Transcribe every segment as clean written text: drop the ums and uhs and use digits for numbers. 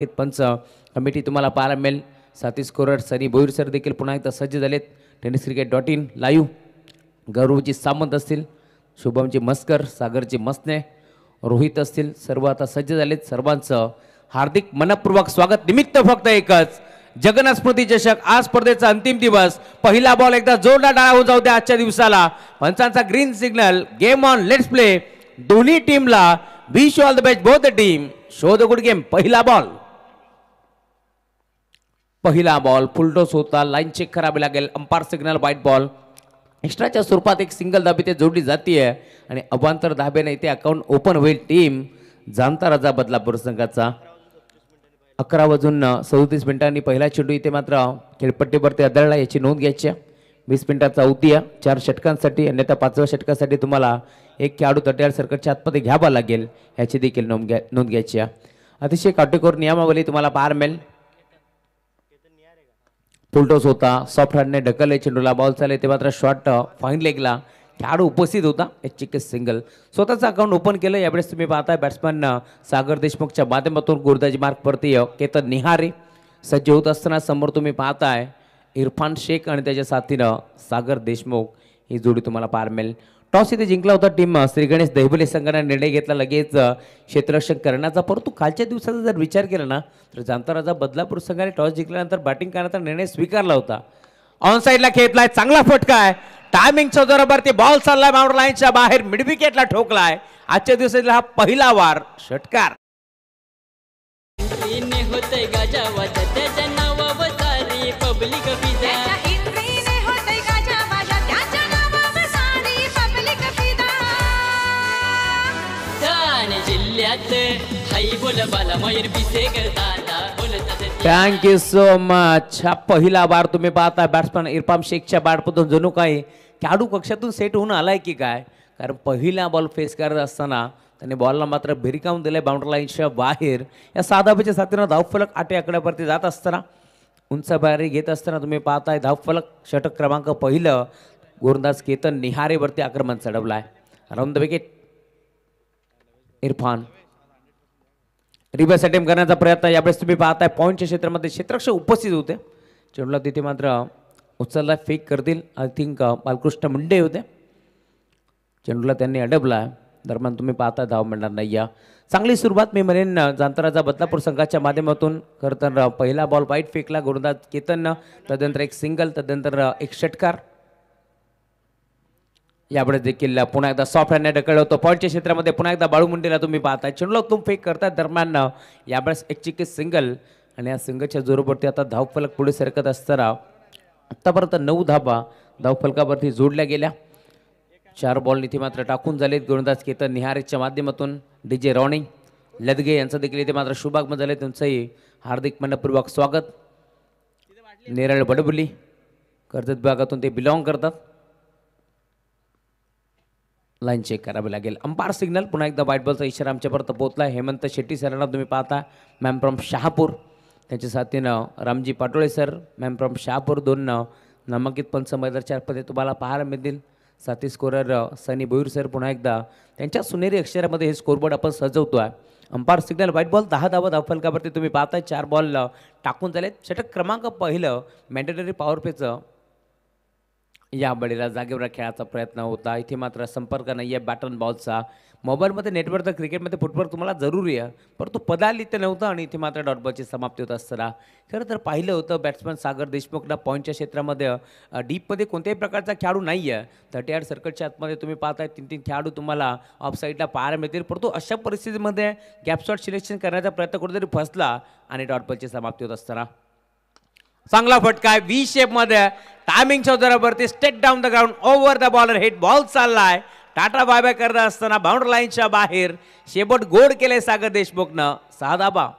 पंच कमिटी तुम्हाला पाहायला मिळेल. साथी स्कोरर सनी बोईर सर देखील पुन्हा एकदा सज्ज झालेत. tenniscricket.in लाईव्ह गौरवजी सामंत असतील, शुभमजी मस्कर, सागरजी मसने, रोहित असतील, सर्व आता सज्ज झालेत. सर्वांचं हार्दिक मनपूर्वक स्वागत. निमित्त फक्त एकच, जगन्नाथ स्मृती चषक आज स्पर्धेचा अंतिम दिवस. पहिला बॉल एकदा जोरदार डाळा होऊन जाऊ द्या आजच्या दिवसाला. पंचांचा green signal, game on, let's play. दोन्ही टीमला wish all the best both the team. Show the good game. पहिला बॉल फुलटॉस होता. लाईन चेक करावी लागेल. Umpire signal white ball. एक्स्ट्राच्या स्वरूपात एक सिंगल धाबी ते जोडली जाते आणि अवांतर धाब्याने इथे अकाउंट ओपन होईल. टीम जाणता राजा बदलापूर संघाचा. 11:37 पहिला चेंडू इथे मात्र खेळपट्टीवरती आदळला, याची नोंद घ्यायची. 20 मिनिटाचा अवधी 4 षटकांसाठी, अन्यथा 5व्या षटकासाठी तुम्हाला एक खेळाडू तटीयार सर्कलच्या आतमध्ये घ्यावा लागेल, याची देखील नोंद घ्यायची. अतिशय काटेकोर नियमावली तुम्हाला पाहायला मिळेल. फुलटॉस होता, सॉफ्ट हँडने ढकलले चेंडूला. बॉल चालले ते मात्र शॉर्ट फाईन लेगला खेळाडू उपस्थित होता. एक चिक्के सिंगल. स्वतःचं अकाउंट ओपन केलं. यावेळेस तुम्ही पाहताय बॅट्समॅन सागर देशमुखच्या माध्यमातून गोलंदाजी मार्गवरती केतन निहारे सज्ज होत असताना समोर तुम्ही पाहताय इरफान शेख आणि त्याच्या साथीनं सागर देशमुख ही जोडी तुम्हाला पाहायला मिळेल. टॉस इथे जिंकला होता टीम श्री गणेश दहिवले संघाने. निर्णय घेतला लगेच क्षेत्ररक्षण करण्याचा, परंतु कालच्या दिवसाचा जर विचार केला ना तर जाणता राजा बदलापूर संघाने टॉस जिंकल्यानंतर बॅटिंग करण्याचा निर्णय स्वीकारला होता. ऑन साईडला खेळलाय, चांगला फटका आहे. टायमिंगच्या जोरावरती बॉल चाललाय बाउंड्री लाईनच्या बाहेर, मिड विकेटला ठोकलाय. आजच्या दिवसातला हा पहिला वार षटकार. Thank you so much. हा पहिला बार तुम्ही पाहता बॅट्समॅन इरफान शेखच्या बॅटमधून जणू काही खेळाडू कक्षातून सेट होऊन आलाय की काय, कारण पहिला बॉल फेस करत असताना त्याने बॉलला मात्र भिरकावून दिले बाउंड्री लाईनच्या बाहेर. या साधाबाच्या साथीनं धावफलक 8 आकड्यावरती जात असताना, उंच बाहेर घेत असताना तुम्ही पाहताय धावफलक षटक क्रमांक पहिलं गोलंदाज केतन निहारेवरती आक्रमण चढवलाय. Around the wicket Irfan. Reverse attempt करण्याचा प्रयत्न. यावेळेस तुम्ही पाहताय पॉईंटच्या क्षेत्रामध्ये क्षेत्ररक्षक उपस्थित होते. चेंडूला तिथे मात्र उचलला, फेक करतील. आय थिंक बालकृष्ण मुंडे होते. चेंडूला त्यांनी अडवला. दरम्यान तुम्ही पाहता धाव मिळणार नाही. या चांगली सुरुवात मी म्हणेन जाणता राजा बदलापूर संघाच्या माध्यमातून. खरं तर पहिला बॉल वाईट फेकला गोलंदाज केतन, तदनंतर एक सिंगल, तदनंतर एक षटकार. यावेळेस देखील पुन्हा एकदा सॉफ्ट हँडने ढकललं होतं पॉईंटच्या क्षेत्रामध्ये. पुन्हा एकदा बाळू मुंडेला तुम्ही पाहताय चेंडूला तुम फेक करताय. दरम्यान यावेळेस एक चिक्के सिंगल आणि या सिंगलच्या जोरावरती आता धावफलक पुढे सरकत असताना आत्तापर्यंत 9 धाबा धावफलकावरती जोडल्या गेल्या. 4 बॉल इथे मात्र टाकून झालेत. गोलंदाज केतन निहारेच्या माध्यमातून DJ रॉनी लदगे यांचं देखील इथे मात्र शुभागमन झाले. तुमचंही हार्दिक मनपूर्वक स्वागत. नेरळ बडबुली कर्जत विभागातून ते बिलॉंग करतात. लाईन चेक करावी लागेल. Umpire signal. पुन्हा एकदा व्हाईट बॉलचा इशारा आमच्यापर्यंत पोहोचला. हेमंत शेट्टी सरांना तुम्ही पाहता, मॅम फ्रॉम शहापूर. त्यांच्या साथीनं Ramji Patole sir, ma'am from Shahapur. 2 नामांकित पंच मैदानाच्या पदे तुम्हाला पाहायला मिळतील. साथी स्कोरर सनी बोईर सर. पुन्हा एकदा त्यांच्या सुनेरी अक्षरामध्ये हे स्कोरबोर्ड आपण सजवतो आहे. Umpire signal white ball. 10 धावा धावफलकावरती तुम्ही पाहताय. 4 बॉल टाकून झालेत. षटक क्रमांक पहिलं मॅन्डेटरी पॉवर प्लेचं या बळीला जागेवर खेळायचा प्रयत्न होता. इथे मात्र संपर्क नाही आहे बॅटन बॉलचा. मोबाईलमध्ये नेटवर्क तर क्रिकेटमध्ये फुटबॉल तुम्हाला जरुरी आहे, परंतु पदार्थ इथे नव्हतं आणि इथे मात्र डॉट बॉलची समाप्ती होत असताना खरं तर पाहिलं होतं बॅट्समॅन सागर देशमुखला पॉईंटच्या क्षेत्रामध्ये डीपमध्ये कोणत्याही प्रकारचा खेळाडू नाही आहे. 38 सर्कलच्या आतमध्ये तुम्ही पाहताय 3-3 खेळाडू तुम्हाला ऑफ साईडला पाहायला मिळतील, परंतु अशा परिस्थितीमध्ये गॅप शॉट सिलेक्शन करण्याचा प्रयत्न कुठेतरी फसला आणि डॉट बॉलची समाप्ती होत असताना चांगला फटका आहे व्ही शेपमध्ये. टायमिंगच्या जोरावरती straight down the ground over the bowler hit ball चाललाय. टाटा बाय बाय करत असताना बाउंड्री लाईनच्या बाहेर शेबट गोड केले सागर देशमुखनं. 6 धाबा.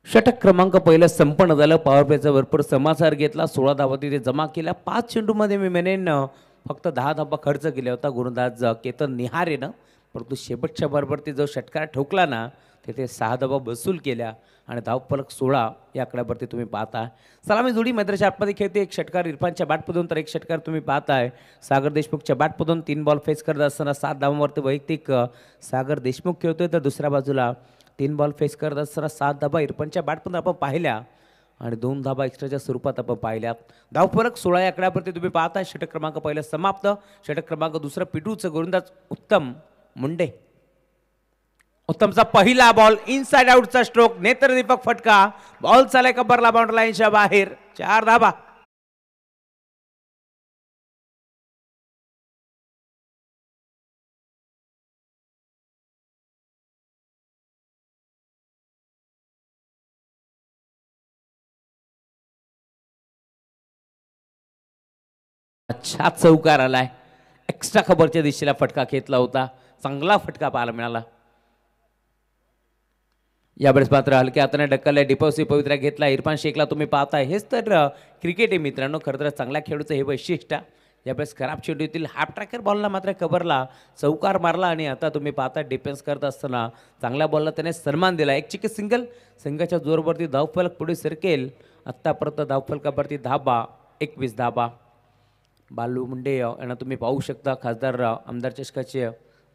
षटक क्रमांक पहिलं संपन्न झालं. पॉवर प्लेचा भरपूर समाचार घेतला. 16 धावा तिथे जमा केल्या. 5 चेंडूमध्ये मी म्हणेन फक्त 10 धावा खर्च केला होता गोलंदाज केतन निहारेनं. परंतु शेवटच्या बरोबरती जो षटकार ठोकला ना तिथे 6 धावा वसूल केल्या आणि धावफलक 16 या आकड्यावरती तुम्ही पाहता. सलामी जोडी मैदानाच्या आतमध्ये खेळते. एक षटकार इरफानच्या बॅटमधून तर एक षटकार तुम्ही पाहताय सागर देशमुखच्या बॅटमधून. 3 बॉल फेस करत असताना 7 धावांवरती वैयक्तिक सागर देशमुख खेळतोय. तर दुसऱ्या बाजूला 3 बॉल फेस करत असताना 7 धावा इरफानच्या बॅटमधून आपण पाहिल्या आणि 2 धावा एक्स्ट्राच्या स्वरूपात आपण पाहिल्यात. धावफलक 16 या आकड्यावरती तुम्ही पाहताय. षटक क्रमांक पहिलं समाप्त. षटक क्रमांक दुसरं पिटूचं गोलंदाज उत्तम मुंडे. उत्तमचा पहिला बॉल इनसाइड आउटचा स्ट्रोक. नेत्रदीपक फटका. बॉल चालाय कबरला बाउंड्री लाईनच्या बाहेर. 4 धावा. अच्छा चौकार आलाय. एक्स्ट्रा खबरच्या दिशेला फटका घेतला होता. चांगला फटका पाहायला मिळाला. यावेळेस मात्र हलक्या हाताने ढकललाय. डिपॉझिट पवित्रा घेतला. इरफान शेखला तुम्ही पाहताय. हेच तर क्रिकेट आहे मित्रांनो. खरं तर चांगल्या खेळूचं हे वैशिष्ट्य. यावेळेस खराब चेंडूतील हाफ ट्रॅकर बॉलला मात्र कबरला चौकार मारला आणि आता तुम्ही पाहता डिफेन्स करत असताना चांगल्या बॉलला त्याने सन्मान दिला. एक चिके सिंगल. संघाच्या जोरवरती धावफलक पुढे सरकेल. आत्तापर्यंत धावफलकावरती धाबा 21 धाबा. बालू मुंडे यांना तुम्ही पाहू शकता. खासदार आमदार चषकाचे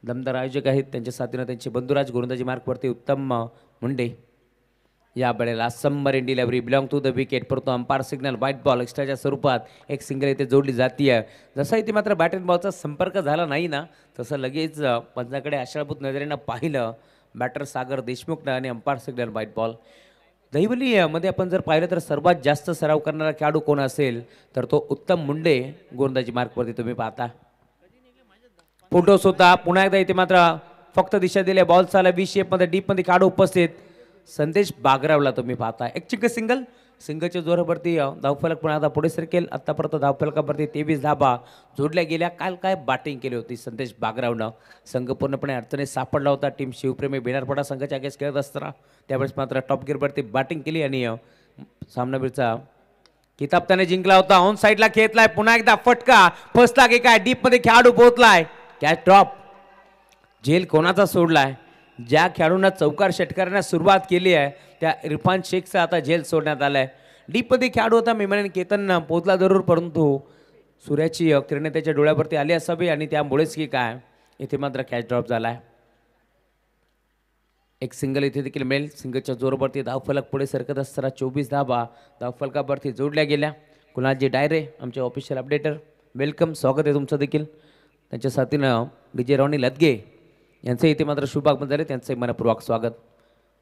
दमदार आयोजक आहेत. त्यांच्या साथीनं त्यांचे बंधुराज गोलंदाजी मार्कवरती उत्तम मुंडे. या वेळेला submarine delivery belong to the wicket. परंतु अंपायर सिग्नल व्हाईट बॉल एक्स्ट्राच्या स्वरूपात एक सिंगल इथे जोडली जाते. जसा इथे मात्र बॅट अँड बॉलचा संपर्क झाला नाही ना तसं लगेच पंचाकडे आशाभूत नजरेनं पाहिलं बॅटर सागर देशमुखनं आणि अंपायर सिग्नल व्हाईट बॉल. दहिवलीमध्ये आपण जर पाहिलं तर सर्वात जास्त सराव करणारा खेळाडू कोण असेल तर तो उत्तम मुंडे गोलंदाजी मार्कवरती तुम्ही पाहता. फोटोस होता. पुन्हा एकदा इथे मात्र फक्त दिशा दिल्या. बॉल चाला 20 शेपमध्ये डीपमध्ये खेळाडू उपस्थित. संदेश बागरावला तुम्ही पाहता. एक चिक्क सिंगल. सिंगलच्या जोरावरती धावफलक पुन्हा आता पुढे सरकेल. आत्तापर्यंत धावफलकावरती 23 धाबा जोडल्या गेल्या. काल काय बॅटिंग केली होती संदेश बागरावनं. संघ पूर्णपणे अडचणीत सापडला होता. टीम शिवप्रेमी बेनारपडा संघाच्या अगेन्स्ट खेळत असताना त्यावेळेस मात्र टॉप गिअरवरती बॅटिंग केली आणि सामनावीरचा किताब त्याने जिंकला होता. ऑन साईडला खेळलाय. पुन्हा एकदा फटका. फसला की काय डीपमध्ये खेळाडू पोहोचलाय. Catch drop. झेल कोणाचा सोडलाय. ज्या खेळाडूंना चौकार षटकारांना सुरुवात केली आहे त्या इरफान शेखचा आता झेल सोडण्यात आलाय. डीपमध्ये खेळाडू होता मी म्हणेन केतन पोहोचला जरूर परंतु सूर्याची किरणे त्याच्या डोळ्यावरती आली असावी आणि त्यामुळेच की काय इथे मात्र कॅच ड्रॉप झालाय. एक सिंगल इथे देखील मिळेल. सिंगलच्या जोरावरती धावफलक पुढे सरकत असताना 24 धाबा धावफलकावरती जोडल्या गेल्या. कुणालजी डायरे आमचे ऑफिशियल अपडेटर वेलकम. स्वागत आहे तुमचं देखील. त्यांच्या साथीनं विजय रावणी लदगे यांचे इथे मात्र शुभागमन झाले. त्यांचं मनपूर्वक स्वागत.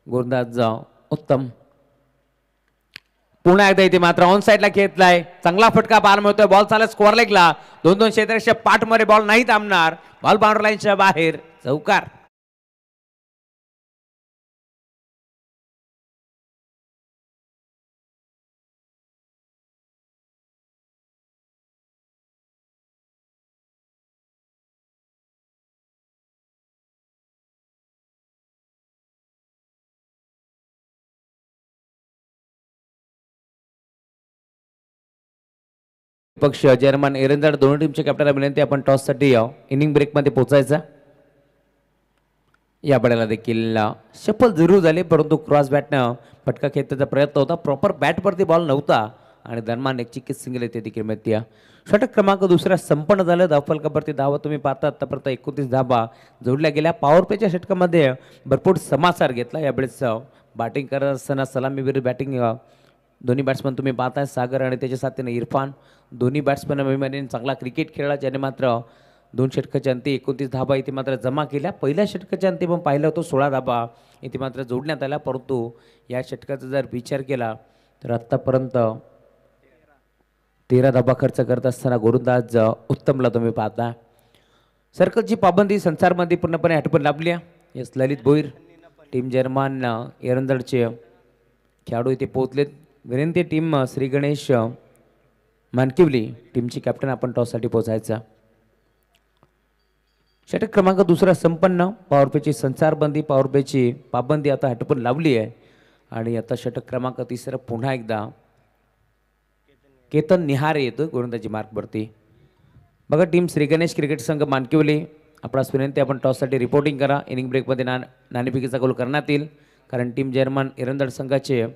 गोलंदाज उत्तम. पुन्हा एकदा इथे मात्र ऑन साईडला खेळलाय. चांगला फटका पाहायला मिळतोय. बॉल चालत स्कोअर लेगला. 2-2 क्षेत्ररक्षक पाठमध्ये बॉल नाही थांबणार. बॉल बाउंड्री लाईनच्या बाहेर. चौकार. पक्ष जर्मन एरंदाड दोन्ही टीमच्या कॅप्टनला विनंती आपण टॉससाठी इनिंग ब्रेकमध्ये पोहोचायचा. या बड्याला देखील सफल जरूर झाले परंतु क्रॉस बॅटनं फटका खेळण्याचा प्रयत्न होता. प्रॉपर बॅटवरती बॉल नव्हता आणि दरम्यान एक चिक्कीच सिंगल येते देखील मिळते. षटक क्रमांक दुसरा संपन्न झालं. धावफलकावरती धावा तुम्ही पाहता. आतापर्यंत 29 धावा जोडल्या गेल्या. पॉवर प्लेच्या षटकामध्ये भरपूर समाचार घेतला. यावेळेस बॅटिंग करत असताना सलामीवीर बॅटिंग दोन्ही बॅट्समन तुम्ही पाहताय. सागर आणि त्याच्या साथीने इरफान दोन्ही बॅट्समन अभिमानीने चांगला क्रिकेट खेळला. ज्याने मात्र 2 षटकाच्या अंती 29 धाबा इथे मात्र जमा केल्या. पहिल्या षटकाच्या अंती पण पाहिलं होतं 16 धाबा इथे मात्र जोडण्यात आल्या. परंतु या षटकाचा जर विचार केला तर आत्तापर्यंत 13 धाबा खर्च करत असताना गोलंदाज उत्तमला तुम्ही पाहता. सर्कलची पाबंदी संसारमध्ये पूर्णपणे हटपून लाभली आहे. यस ललित भोईर टीम जर्मन एरंदडचे खेळाडू इथे पोहोचलेत. विनंती टीम श्री गणेश मानकिवली टीमची कॅप्टन आपण टॉससाठी पोहोचायचा. षटक क्रमांक दुसरा संपन्न. पॉवरप्लेची संचारबंदी पॉवरप्लेची पाबंदी आता हटपून लावली आहे आणि आता षटक क्रमांक 3 पुन्हा एकदा केतन निहारे येतो गोलंदाजी मार्कवरती. बघा टीम श्री गणेश क्रिकेट संघ मानकिवली आपणास विनंती आपण टॉससाठी रिपोर्टिंग करा. इनिंग ब्रेकमध्ये नाणेफेकीचा गोल करण्यात येईल कारण टीम जर्मन एरंदळ संघाचे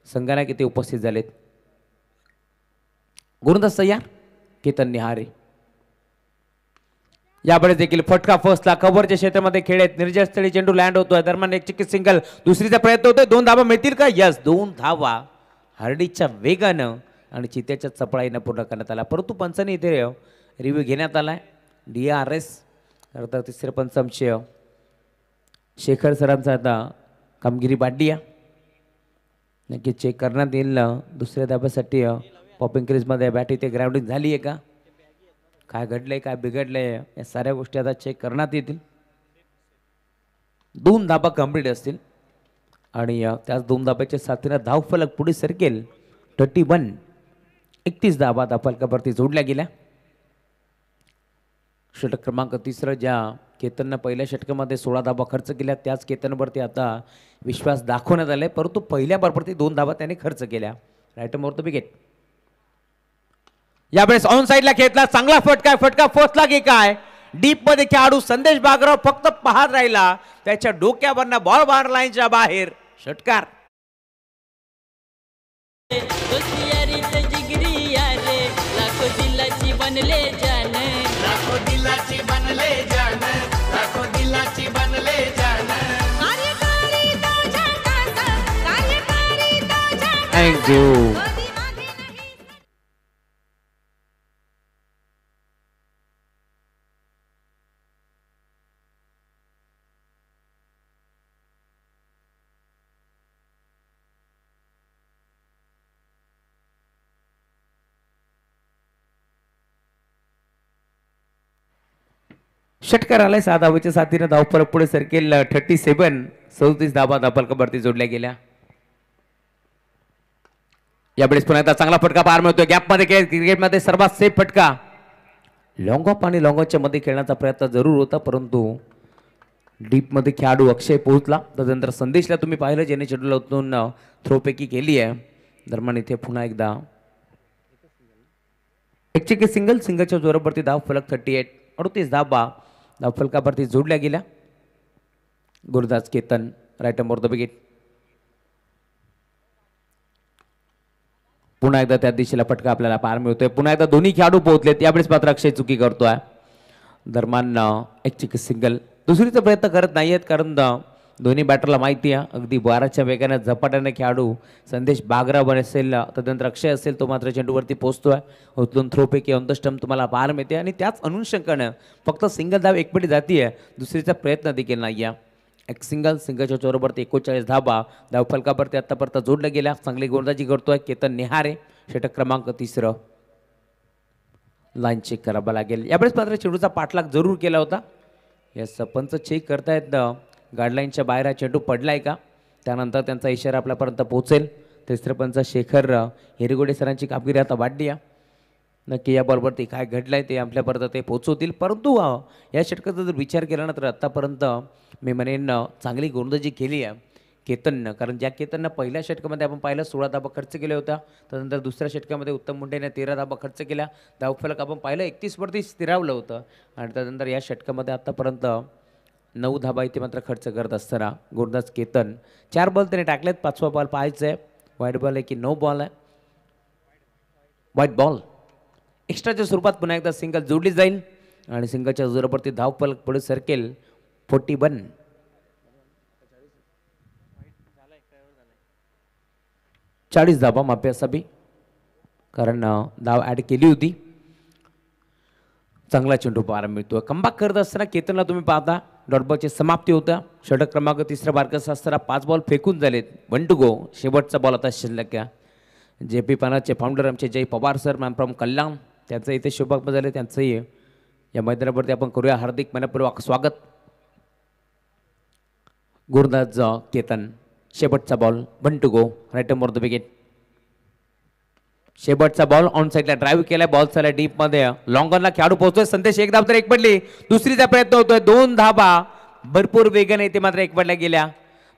संघनायक इथे उपस्थित झालेत. गोलंदाज तयार केतन निहारे. यावेळेस देखील फटका फर्स्टला कव्हरच्या क्षेत्रामध्ये खेळ आहेत. निर्जस्थळी चेंडू लँड होतोय. दरम्यान एक चिक्की सिंगल दुसरीचा प्रयत्न होतोय. 2 धावा मिळतील का? यस 2 धावा हार्डीच्या वेगानं आणि चित्याच्या चपळाईनं पूर्ण करण्यात आला. परंतु पंचांनी इथे रिव्ह्यू घेण्यात आलाय. DRS तर तिसरे पंच आमचे शेखर सरांचा आता कामगिरी वाढली आहे. नक्की चेक करण्यात येईल दुसऱ्या धाब्यासाठी पॉपिंग क्रीजमध्ये बॅट इथे ग्राउंडिंग झाली आहे का, काय घडलंय काय बिघडलंय या साऱ्या गोष्टी आता चेक करण्यात येतील. 2 धाबा कंप्लीट असतील आणि त्याच 2 धाब्याच्या साथीने धावफलक पुढे सरकेल. 31 31 धाबा धावफलकावरती जोडल्या गेल्या. षटक क्रमांक 3 ज्या केतननं पहिल्या षटकामध्ये 16 धाबा खर्च केल्या त्याच केतनवरती आता विश्वास दाखवण्यात आलाय. परंतु पहिल्या बॉलवरती 2 धाबा त्याने खर्च केल्या. Right more wicket. यावेळेस ऑन साइडला खेळला चांगला फटका. फटका फर्स्टला की काय डीप मध्ये खेळाडू संदेश बागराव फक्त पाहत राहिला. त्याच्या डोक्यावरनं बॉल बाहेर लाईनच्या बाहेर. षटकार. Thank you. षटकार आलाय. 6 धावेच्या साथीने धावफलक पुढे सरकेल. 37 37 धाबा धावफलकावरती जोडल्या गेल्या. यावेळेस पुन्हा एकदा चांगला फटका पाहायला मिळतोय. गॅपमध्ये क्रिकेटमध्ये सर्वात सेफ फटका. लॉंग ऑफ आणि लॉंग ऑफच्या मध्ये खेळण्याचा प्रयत्न जरूर होता परंतु डीपमध्ये खेळाडू अक्षय पोहोचला. त्यानंतर संदेशला तुम्ही पाहिलं ज्याने चेंडूला उचलून थ्रोपैकी केली आहे. दरम्यान इथे पुन्हा एकदा एक चिक्की सिंगलच्या जोरावरती धावफलक 38 38 धाबा धावफलकावरती जोडल्या गेल्या. Gurudas Ketan right more the wicket. पुन्हा एकदा त्या दिशेला फटका आपल्याला पार मिळतोय. पुन्हा एकदा दोन्ही खेळाडू पोहोचलेत. यावेळेस मात्र अक्षय चुकी करतोय. दरम्यान एक चिक्की सिंगल दुसरीचा प्रयत्न करत नाहीयेत कारण दोन्ही बॅटरला माहिती आहे अगदी 12च्या वेगाने झपाट्याने खेळाडू संदेश बागराव असेल तदनंतर अक्षय असेल तो मात्र चेंडूवरती पोहोचतोय. उचलून थ्रोपैकी ऑन द स्टंप तुम्हाला पाहायला मिळते आणि त्याच अनुषंगानं फक्त सिंगल धाव एकपटी जातीये. दुसरीचा प्रयत्न देखील नाही आहे. एक सिंगलच्या चोरावरती 39 धाबा धावफलकावरती आतापर्यंत जोडल्या गेल्या. चांगली गोलंदाजी करतोय केतन निहारे. षटक क्रमांक 3 लाईन चेक करावा लागेल. यावेळेस मात्र चेंडूचा पाठलाग जरूर केला होता. या सरपंच चेक करतायत गाईडलाईनच्या बाहेर हा चेंडू पडलाय का. त्यानंतर त्यांचा इशारा आपल्यापर्यंत पोहोचेल. तिसरे पंच शेखर हिरगोडे सरांची कामगिरी आता वाढली आहे. नक्की या बॉलवरती काय घडलंय ते आपल्यापर्यंत ते पोहोचवतील. परंतु या षटकाचा जर विचार केला ना तर आत्तापर्यंत मी म्हणेन चांगली गोलंदाजी केली आहे केतननं. कारण ज्या केतननं पहिल्या षटकामध्ये आपण पाहिलं 16 धाबा खर्च केले होता. त्यानंतर दुसऱ्या षटकामध्ये उत्तम मुंडेने 13 धाबा खर्च केल्या. धावफलक आपण पाहिलं 31वरती स्थिरावलं होतं आणि त्यानंतर या षटकामध्ये आत्तापर्यंत 9 धाबा इथे मात्र खर्च करत असताना गोलंदाज केतन 4 बॉल त्याने टाकलेत. 5वा बॉल पाहायचा आहे वाईट बॉल आहे की नो बॉल आहे. वाईट बॉल. एक्स्ट्राच्या स्वरूपात पुन्हा एकदा सिंगल जोडली जाईल आणि सिंगलच्या जोरावरती धावफलक पुढे सरकेल. 41 40 धाबा माफी असावी कारण धाव ॲड केली होती. चांगला चेंडू पाहायला मिळतोय. कमबॅक करत असताना केतनला तुम्ही पाहता डॉटबॉलची समाप्ती होत्या. षटक क्रमांक 3 बारकस असताना 5 बॉल फेकून झालेत. 1 to go. शेवटचा बॉल आता शिल्लक आहे. JP पानाचे फाउंडर आमचे जय पवार सर मॅम फ्रॉम कल्याण त्यांचं इथे शुभागमन झाले. त्यांचंही या मैदानावरती आपण करूया हार्दिक मनपूर्वक स्वागत. गोलंदाज केतन शेवटचा ball 1 to go. Right more the wicket. शेवटचा बॉल ऑन साइडला ड्राईव्ह केलाय. बॉल चालला डीप मध्ये. लॉंग ऑनला खेळाडू पोहोचतोय. संदेश एक धाव तर एक पडली. दुसरीचा प्रयत्न होतोय. 2 धाबा भरपूर वेगाने इथे मात्र एक पडल्या गेल्या.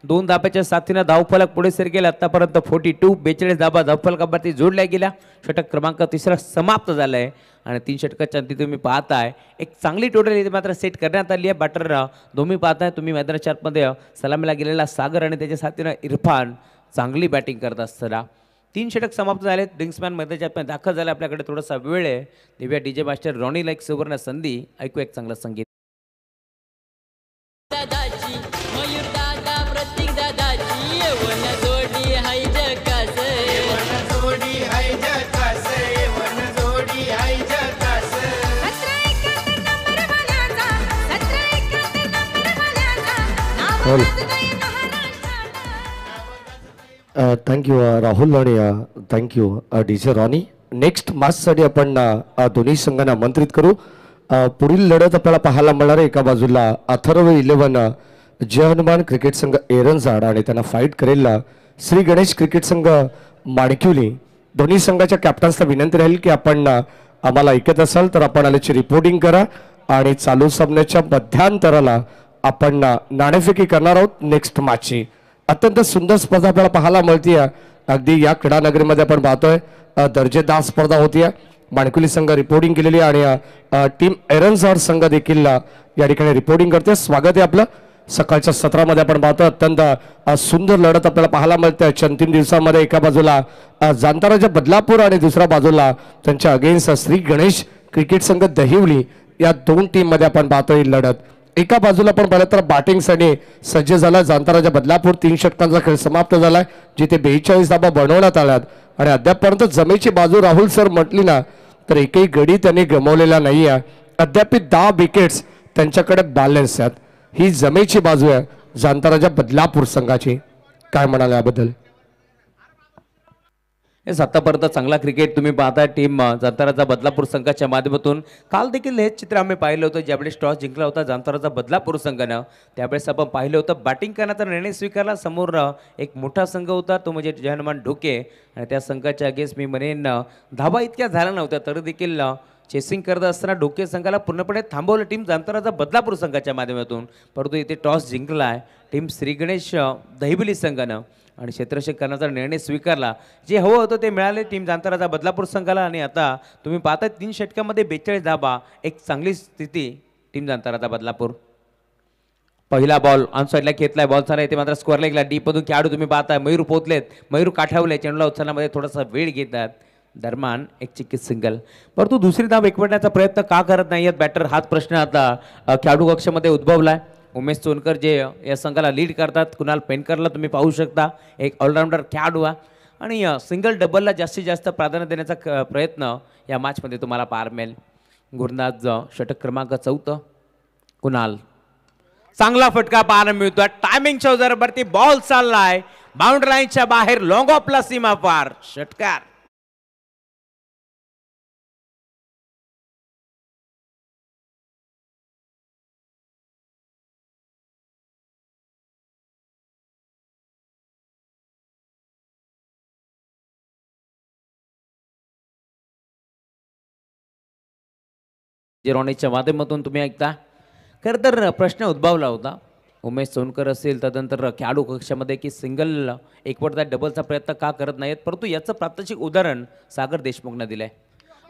2 धाब्याच्या साथीनं धावफलक पुढे सरकेल. आतापर्यंत 42 42 धाबा धावफलकावरती जोडल्या गेल्या. षटक क्रमांक 3 समाप्त झालाय आणि 3 षटकाच्या अंती तुम्ही पाहताय एक चांगली टोटल इथे मात्र सेट करण्यात आली आहे. बॅटर तुम्ही पाहताय तुम्ही मैदानाच्या आतमध्ये सलामीला गेलेला सागर आणि त्याच्या साथीनं इरफान चांगली बॅटिंग करत असताना 3 षटक समाप्त झालेत. ड्रिंक्समॅन मैदानाच्या आतमध्ये दाखल झाले. आपल्याकडे थोडासा वेळ आहे. दिव्या डीजे मास्टर रॉनीला एक सुवर्ण संधी. ऐकू एक चांगलं संगीत. दादाची मयूर दादा प्रतीक दादाची वन जोडी हाय जकास वन जोडी हाय जकास वन जोडी हाय जकास 17 नंबर वाल्याचा 17 नंबर वाल्याचा नाव गाजतोय महाराष्ट्राला. थँक्यू राहुल आणि थँक्यू डीजे रॉनी. नेक्स्ट मॅचसाठी आपण दोन्ही संघांना आमंत्रित करू. पुढील लढत आपल्याला पाहायला मिळणार आहे. एका बाजूला अथर्व 11 जय हनुमान क्रिकेट संघ एरंजाड आणि त्यांना फाईट करेल श्री गणेश क्रिकेट संघ माणकिवली. दोन्ही संघाच्या कॅप्टन्सला विनंती राहील की आपण आम्हाला ऐकत असाल तर आपण आल्याची रिपोर्टिंग करा आणि चालू सामन्याच्या मध्यांतराला आपण नाणेफेकी करणार आहोत. नेक्स्ट मॅचची अत्यंत सुंदर स्पर्धा आपल्याला पाहायला मिळते. अगदी या क्रीडा नगरीमध्ये आपण पाहतोय दर्जेदार स्पर्धा होती. माणकुली संघ रिपोर्टिंग केलेली आणि टीम एरन्झाड संघ देखील या ठिकाणी रिपोर्टिंग करते. स्वागत आहे आपलं. सकाळच्या सत्रामध्ये आपण पाहतो अत्यंत सुंदर लढत आपल्याला पाहायला मिळते. अंतिम दिवसामध्ये एका बाजूला जांताराजा बदलापूर आणि दुसऱ्या बाजूला त्यांच्या अगेन्स्ट श्री गणेश क्रिकेट संघ दहिवली. या दोन टीम मध्ये आपण पाहतो ही लढत. एका बाजूला आपण पाहिलं तर बॅटिंगसाठी सज्ज झाला जांताराजा बदलापूर. 3 षटकांचा खेळ समाप्त झालाय जिथे 42 धाबा बनवण्यात आल्यात आणि अद्यापपर्यंत जमेची बाजू राहुल सर म्हटली ना तर एकही गडी त्यांनी गमावलेला नाही आहे. अद्याप 10 विकेट्स त्यांच्याकडे बॅलन्स आहेत. ही जमेची बाजू आहे जांताराजा बदलापूर संघाची. काय म्हणाले याबद्दल? हे आतापर्यंत चांगला क्रिकेट तुम्ही पाहता टीम जांताराजा बदलापूर संघाच्या माध्यमातून. काल देखील हेच चित्र आम्ही पाहिलं होतं ज्यावेळेस टॉस जिंकला होता जांताराजा बदलापूर संघानं. त्यावेळेस आपण पाहिलं होतं बॅटिंग करण्याचा निर्णय स्वीकारला. समोर एक मोठा संघ होता तो म्हणजे जय हनुमान ढोके आणि त्या संघाच्या अगेन्स्ट मी म्हणेन धाबा इतक्या झाल्या नव्हत्या तरी देखील चेसिंग करत असताना ढोके संघाला पूर्णपणे थांबवलं टीम जांताराजा बदलापूर संघाच्या माध्यमातून. परंतु इथे टॉस जिंकला आहे टीम श्री गणेश दहिवली संघानं आणि क्षेत्ररक्षण करण्याचा निर्णय स्वीकारला. जे हवं होतं ते मिळाले टीम जांताराजा बदलापूर संघाला. आणि आता तुम्ही पाहता 3 षटकामध्ये 42 धाबा एक चांगली स्थिती टीम जांताराजा बदलापूर. पहिला बॉल ऑन साईडला घेतलाय. बॉल चालला येते मात्र स्क्वेअर लेगला डीप मधून खेळाडू तुम्ही पाहताय मयूर पोहोचलेत. मयूर काठावले चेंडूला उचलण्यामध्ये थोडासा वेळ घेतात. दरम्यान एक चिक्कीत सिंगल. परंतु दुसरी धाव एकवटण्याचा प्रयत्न का करत नाहीयेत बॅटर हाच प्रश्न आता खेळाडू कक्षामध्ये उद्भवलाय. उमेश सोनकर जे या संघाला लीड करतात. कुणाल पेनकरला तुम्ही पाहू शकता एक ऑलराऊंडर खेळाडू आहे आणि सिंगल डबलला जास्तीत जास्त प्राधान्य देण्याचा प्रयत्न या मॅचमध्ये तुम्हाला पाहायला मिळेल. गुरुनाथ षटक क्रमांक 4 कुणाल चांगला फटका पाहायला मिळतोय. टायमिंगच्या जोरावरती बॉल चाललाय बाउंड्री लाईनच्या बाहेर लॉंग ऑफला सीमा पार षटकार. जिरोनीच्या माध्यमातून तुम्ही ऐकता. खरं तर प्रश्न उद्भवला होता उमेश सोनकर असेल त्यानंतर खेळाडू कक्षामध्ये की सिंगल एकवटता डबलचा प्रयत्न का करत नाहीत. परंतु याचं प्रात्यक्षिक उदाहरण सागर देशमुखनं दिलंय.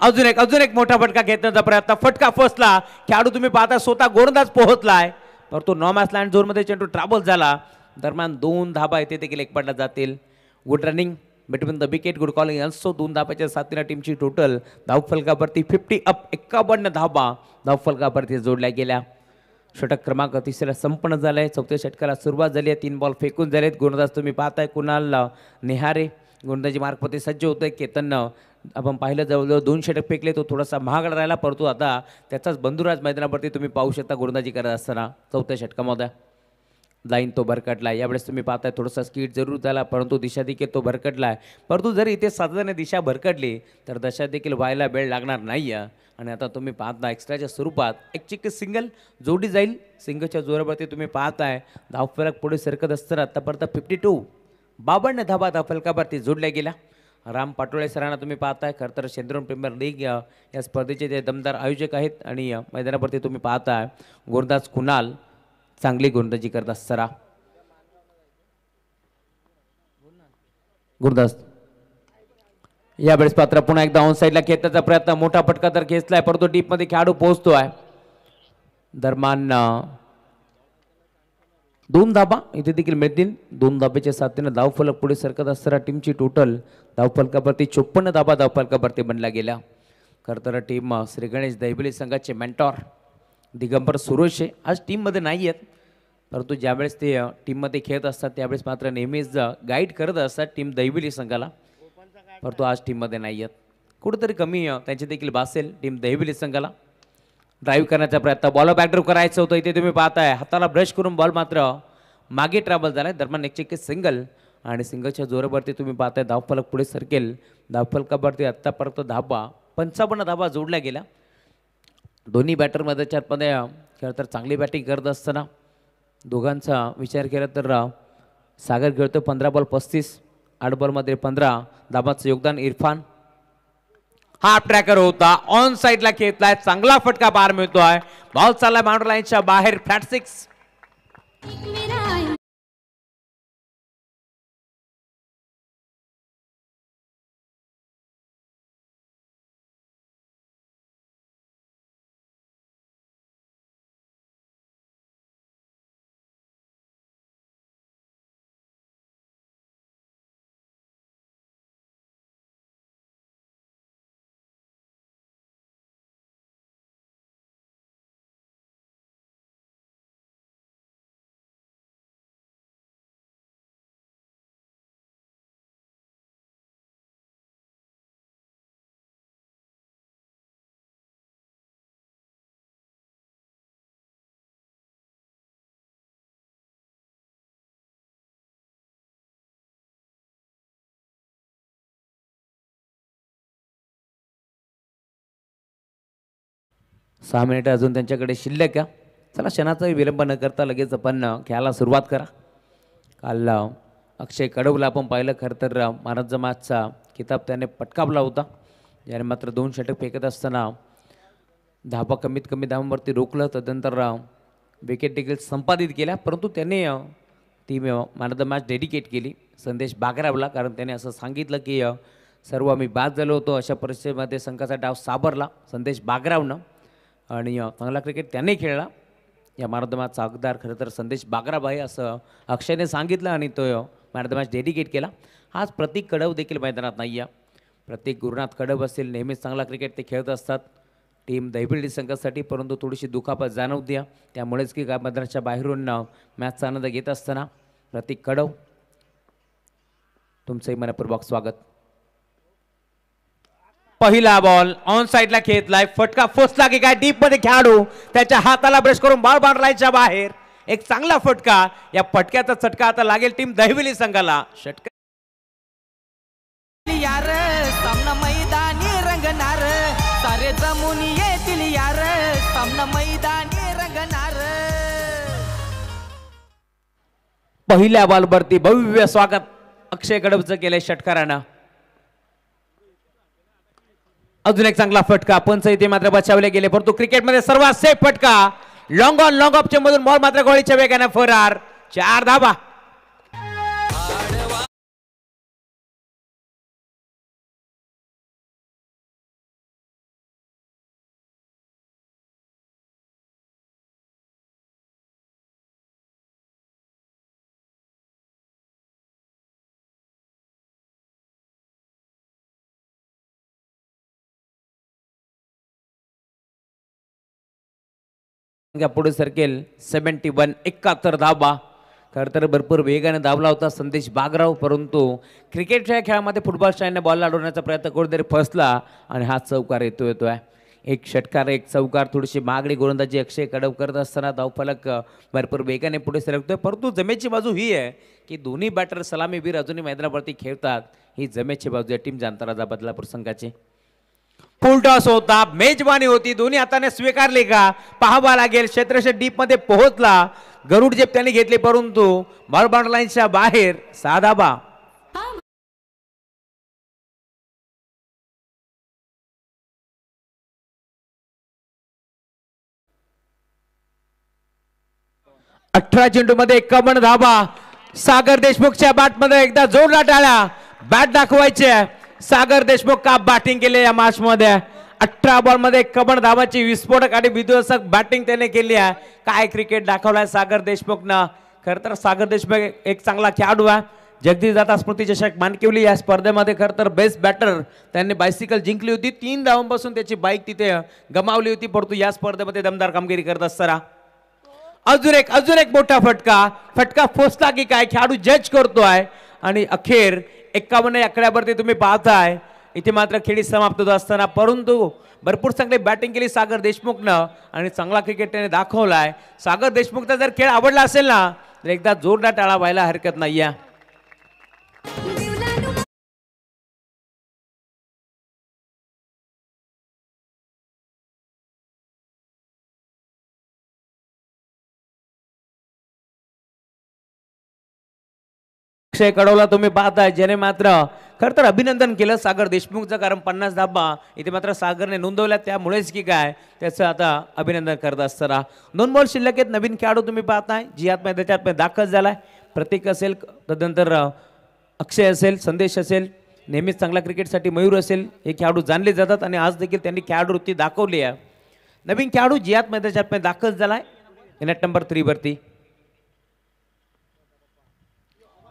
अजून एक मोठा फटका घेण्याचा प्रयत्न. फटका फसला. खेळाडू तुम्ही पाहता स्वतः गोलंदाज पोहोचलाय परंतु नो मॅच लँड झोनमध्ये चेंडू ट्रॅव्हल झाला. दरम्यान 2 धाबा येथे देखील एकपटला जातील. Good running between the wicket good calling also. 2 धाब्याच्या साथीनं टीमची टोटल धावफलकावरती 50 अप 51 धाबा धावफलकावरती जोडल्या गेल्या. षटक क्रमांक 3 संपन्न झालंय. 4थ्या षटकाला सुरुवात झाली आहे. 3 बॉल फेकून झालेत. गोलंदाज तुम्ही पाहताय कुणाल नेहारे गोलंदाजी मार्गपती सज्ज होतोय. केतन आपण पाहिलं जवळजवळ 2 षटक फेकले तो थोडासा महागडा राहिला परंतु आता त्याचाच बंधुराज मैदानावरती तुम्ही पाहू शकता गोलंदाजी करत असताना 4थ्या षटकामध्ये लाईन तो भरकटला. यावेळेस तुम्ही पाहताय थोडासा स्पीड जरूर झाला परंतु दिशा देखील तो भरकटला. परंतु जर इथे साधारण दिशा भरकटली तर दशा देखील व्हायला वेळ लागणार नाही आहे. आणि आता तुम्ही पाहता एक्स्ट्राच्या स्वरूपात एक चिक्क सिंगल जोडी जाईल. सिंगलच्या जोरावरती तुम्ही पाहताय धावफलक पुढे सरकत असताना आतापर्यंत 52 धाबा धावफलकावरती जोडल्या गेल्या. राम पाटोळे सरांना तुम्ही पाहताय. खरं तर शेंद्रोन प्रीमियर लीग या स्पर्धेचे ते दमदार आयोजक आहेत आणि मैदानावरती तुम्ही पाहताय गोलंदाज कुणाल चांगली गोलंदाजी करत असताना गुरुदास यावेळेस पात्र पुन्हा एकदा ऑन साईडला खेचण्याचा प्रयत्न, मोठा फटका तर खेचलाय परंतु डीप मध्ये खेळाडू पोहोचतोय. दरम्यान 2 धाबा इथे देखील मिळतील. 2 धाब्याच्या साथीनं धावफलक पुढे सरकत असताना टीमची टोटल धावफलकावरती 54 धाबा धावफलकावरती बनला गेला. खरं तर टीम श्री गणेश दैबली संघाचे मेंटॉर दिगंबर सुरोशे आज टीममध्ये नाही आहेत, परंतु ज्यावेळेस ते टीममध्ये खेळत असतात त्यावेळेस मात्र नेहमीच गाईड करत असतात टीम दैबली संघाला, परंतु आज टीममध्ये नाही आहेत. कुठेतरी कमी त्यांची देखील भासेल टीम दैबली संघाला. ड्राईव्ह करण्याचा प्रयत्न, बॉल बॅकड्राईव्ह करायचं होतं. इथे तुम्ही पाहताय हाताला ब्रश करून बॉल मात्र मागे ट्रॅव्हल झालाय. दरम्यान एक सिंगल आणि सिंगलच्या जोरावरती तुम्ही पाहताय धावफलक पुढे सरकेल. धावफलकावरती आत्तापर्यंत धाबा 55 धाबा जोडल्या गेल्या. दोन्ही बॅटरमध्ये मध्ये खेळ तर चांगली बॅटिंग करत असताना दोघांचा विचार केला तर सागर खेळतो 15 बॉल 35, 8 बॉलमध्ये 15 धाबाचं योगदान. इरफान हा ट्रॅकर होता, ऑन साईडला खेळलाय, चांगला फटका पार मिळतोय. बॉल चाललाय बाउंड्री लाईनच्या बाहेर, फ्लॅट 6. सहा मिनिटं अजून त्यांच्याकडे शिल्लक आहे. चला क्षणाचाही विलंब न करता लगेच आपण खेळायला सुरुवात करा. काल अक्षय कडवला आपण पाहिलं, खरं तर महाराज मॅचचा किताब त्याने पटकावला होता, ज्याने मात्र 2 षटक फेकत असताना धाबा कमीत कमी धावांवरती रोखलं. तदनंतर विकेट देखील संपादित केल्या, परंतु त्याने ती man of the match dedicate केली संदेश बागरावला, कारण त्याने असं सांगितलं की सर्व आम्ही बाद झालो होतो. अशा परिस्थितीमध्ये संघाचा डाव सावरला संदेश बागरावनं आणि चांगला क्रिकेट त्याने खेळला. या मॅन ऑफ द मॅचचा हकदार खरं तर संदेश बागराव आहे असं अक्षयने सांगितलं आणि तो man of the match dedicate केला. आज प्रतीक कडव देखील मैदानात नाही आहे. प्रतीक गुरुनाथ कडव असतील, नेहमीच चांगला क्रिकेट ते खेळत असतात टीम दैबिल्डी संघासाठी, परंतु थोडीशी दुखापत जाणवते, त्यामुळेच की मैदानाच्या बाहेरून मॅचचा आनंद घेत असताना प्रतीक कडव तुमचंही मनपूर्वक स्वागत. पहिला बॉल ऑन साईडला खेळलाय, फटका फोसला की काय डीप मध्ये खेळाडू त्याच्या हाताला ब्रश करून बॉल बांधलायच्या बाहेर. एक चांगला फटका, या फटक्याचा चटका आता लागेल टीम दहिवली संघाला. षटक यार सामना मैदानी रंगणार, सारे जमून येतील यार सामना मैदानी रंगणार. पहिल्या बॉलवरती भव्य स्वागत अक्षय कडवचं केलंय षटकारानं. अजून एक चांगला फटका, पंच इथे मात्र बचावले गेले, परंतु क्रिकेटमध्ये सर्वात सेफ फटका. लॉंग ऑन लॉंग ऑफच्या मधून बॉल मात्र गोळीच्या वेगाने फरार. 4 धाबा. पुढे सरकेल 71, 71 धाबा. खरं तर भरपूर वेगाने धावला होता संदेश बागराव, परंतु क्रिकेटच्या खेळामध्ये फुटबॉल स्टाईलने बॉल अडवण्याचा प्रयत्न कुठेतरी फसला आणि हा चौकार येतोय. एक षटकार एक चौकार, थोडीशी मागणी गोलंदाजी अक्षय कडव करत असताना धावफलक भरपूर वेगाने पुढे सरकतोय. परंतु जमेची बाजू ही आहे की दोन्ही बॅटर सलामीवीर अजूनही मैदानावरती खेळतात. ही जमेची बाजू आहे टीम जांताराजा बदलापूर संघाची. फुल टॉस होता, मेजबानी होती, दोन्ही हाताने स्वीकारली का पाहावा लागेल. क्षेत्रक्षेत्र डीप मध्ये पोहोचला, गरुड जेप त्यांनी घेतले, परंतु बॉल बाउंड्री लाईनच्या बाहेर. 6 धाबा. अठरा चेंडू मध्ये 51 धाबा. सागर देशमुखच्या बॅट मध्ये एकदा जोरला टाळ्या. बॅट दाखवायची आहे. सागर देशमुख का बॅटिंग केली या मॅच मध्ये. 18 बॉल मध्ये कबड धावाची विस्फोटक आणि विध्वंसक बॅटिंग त्याने केली आहे. काय क्रिकेट दाखवलाय सागर देशमुखनं. खर तर सागर देशमुख एक चांगला खेळाडू आहे. जगदीश दादा स्मृती चषक मानकिवली या स्पर्धेमध्ये खर तर बेस्ट बॅटर त्यांनी बायसिकल जिंकली होती. 3 धावांपासून त्याची बाईक तिथे गमावली होती, परंतु या स्पर्धेमध्ये दमदार कामगिरी करत असताना अजून एक मोठा फटका पोचला की काय खेळाडू जज करतोय आणि अखेर 51 आकड्यावरती तुम्ही पाहताय. इथे मात्र खेळी समाप्त होत असताना परंतु भरपूर चांगली बॅटिंग केली सागर देशमुखनं आणि चांगला क्रिकेट त्याने दाखवलाय. सागर देशमुखचा जर खेळ आवडला असेल ना तर एकदा जोरदार टाळा व्हायला हरकत नाहीये. अक्षय कडवला तुम्ही पाहताय, ज्याने मात्र खर तर अभिनंदन केलं सागर देशमुखचं, कारण 50 धाबा इथे मात्र सागरने नोंदवल्या, त्यामुळेच की काय त्याचं आता अभिनंदन करत असताना 2 बॉल शिल्लक आहेत. नवीन खेळाडू तुम्ही पाहताय जी त्याच्यात दाखल झालाय. प्रतीक असेल, तदनंतर अक्षय असेल, संदेश असेल, नेहमीच चांगल्या क्रिकेटसाठी मयूर असेल, हे खेळाडू जाणले जातात आणि आज देखील त्यांनी खेळाडू वृत्ती दाखवली आहे. नवीन खेळाडू जियात मैदानात दाखल झालाय नेट नंबर 3 वरती.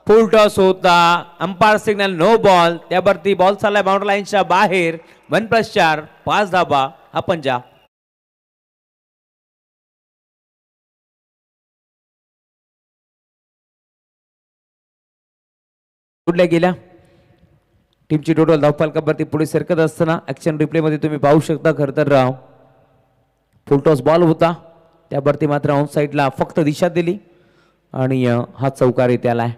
फुल टॉस होता, अंपायर सिग्नल नो बॉल, त्यावरती बॉल चाललाय बाउंड्री लाईनच्या बाहेर. 1+4 5 धाबा हा पंजा. कुठल्या गेल्या टीमची टोटल धावफलकावरती पुढे सरकत असताना ऍक्शन रिप्ले मध्ये तुम्ही पाहू शकता. खर तर फुल टॉस बॉल होता, त्यावरती मात्र ऑन साईडला फक्त दिशा दिली आणि हा चौकार येथे आलाय.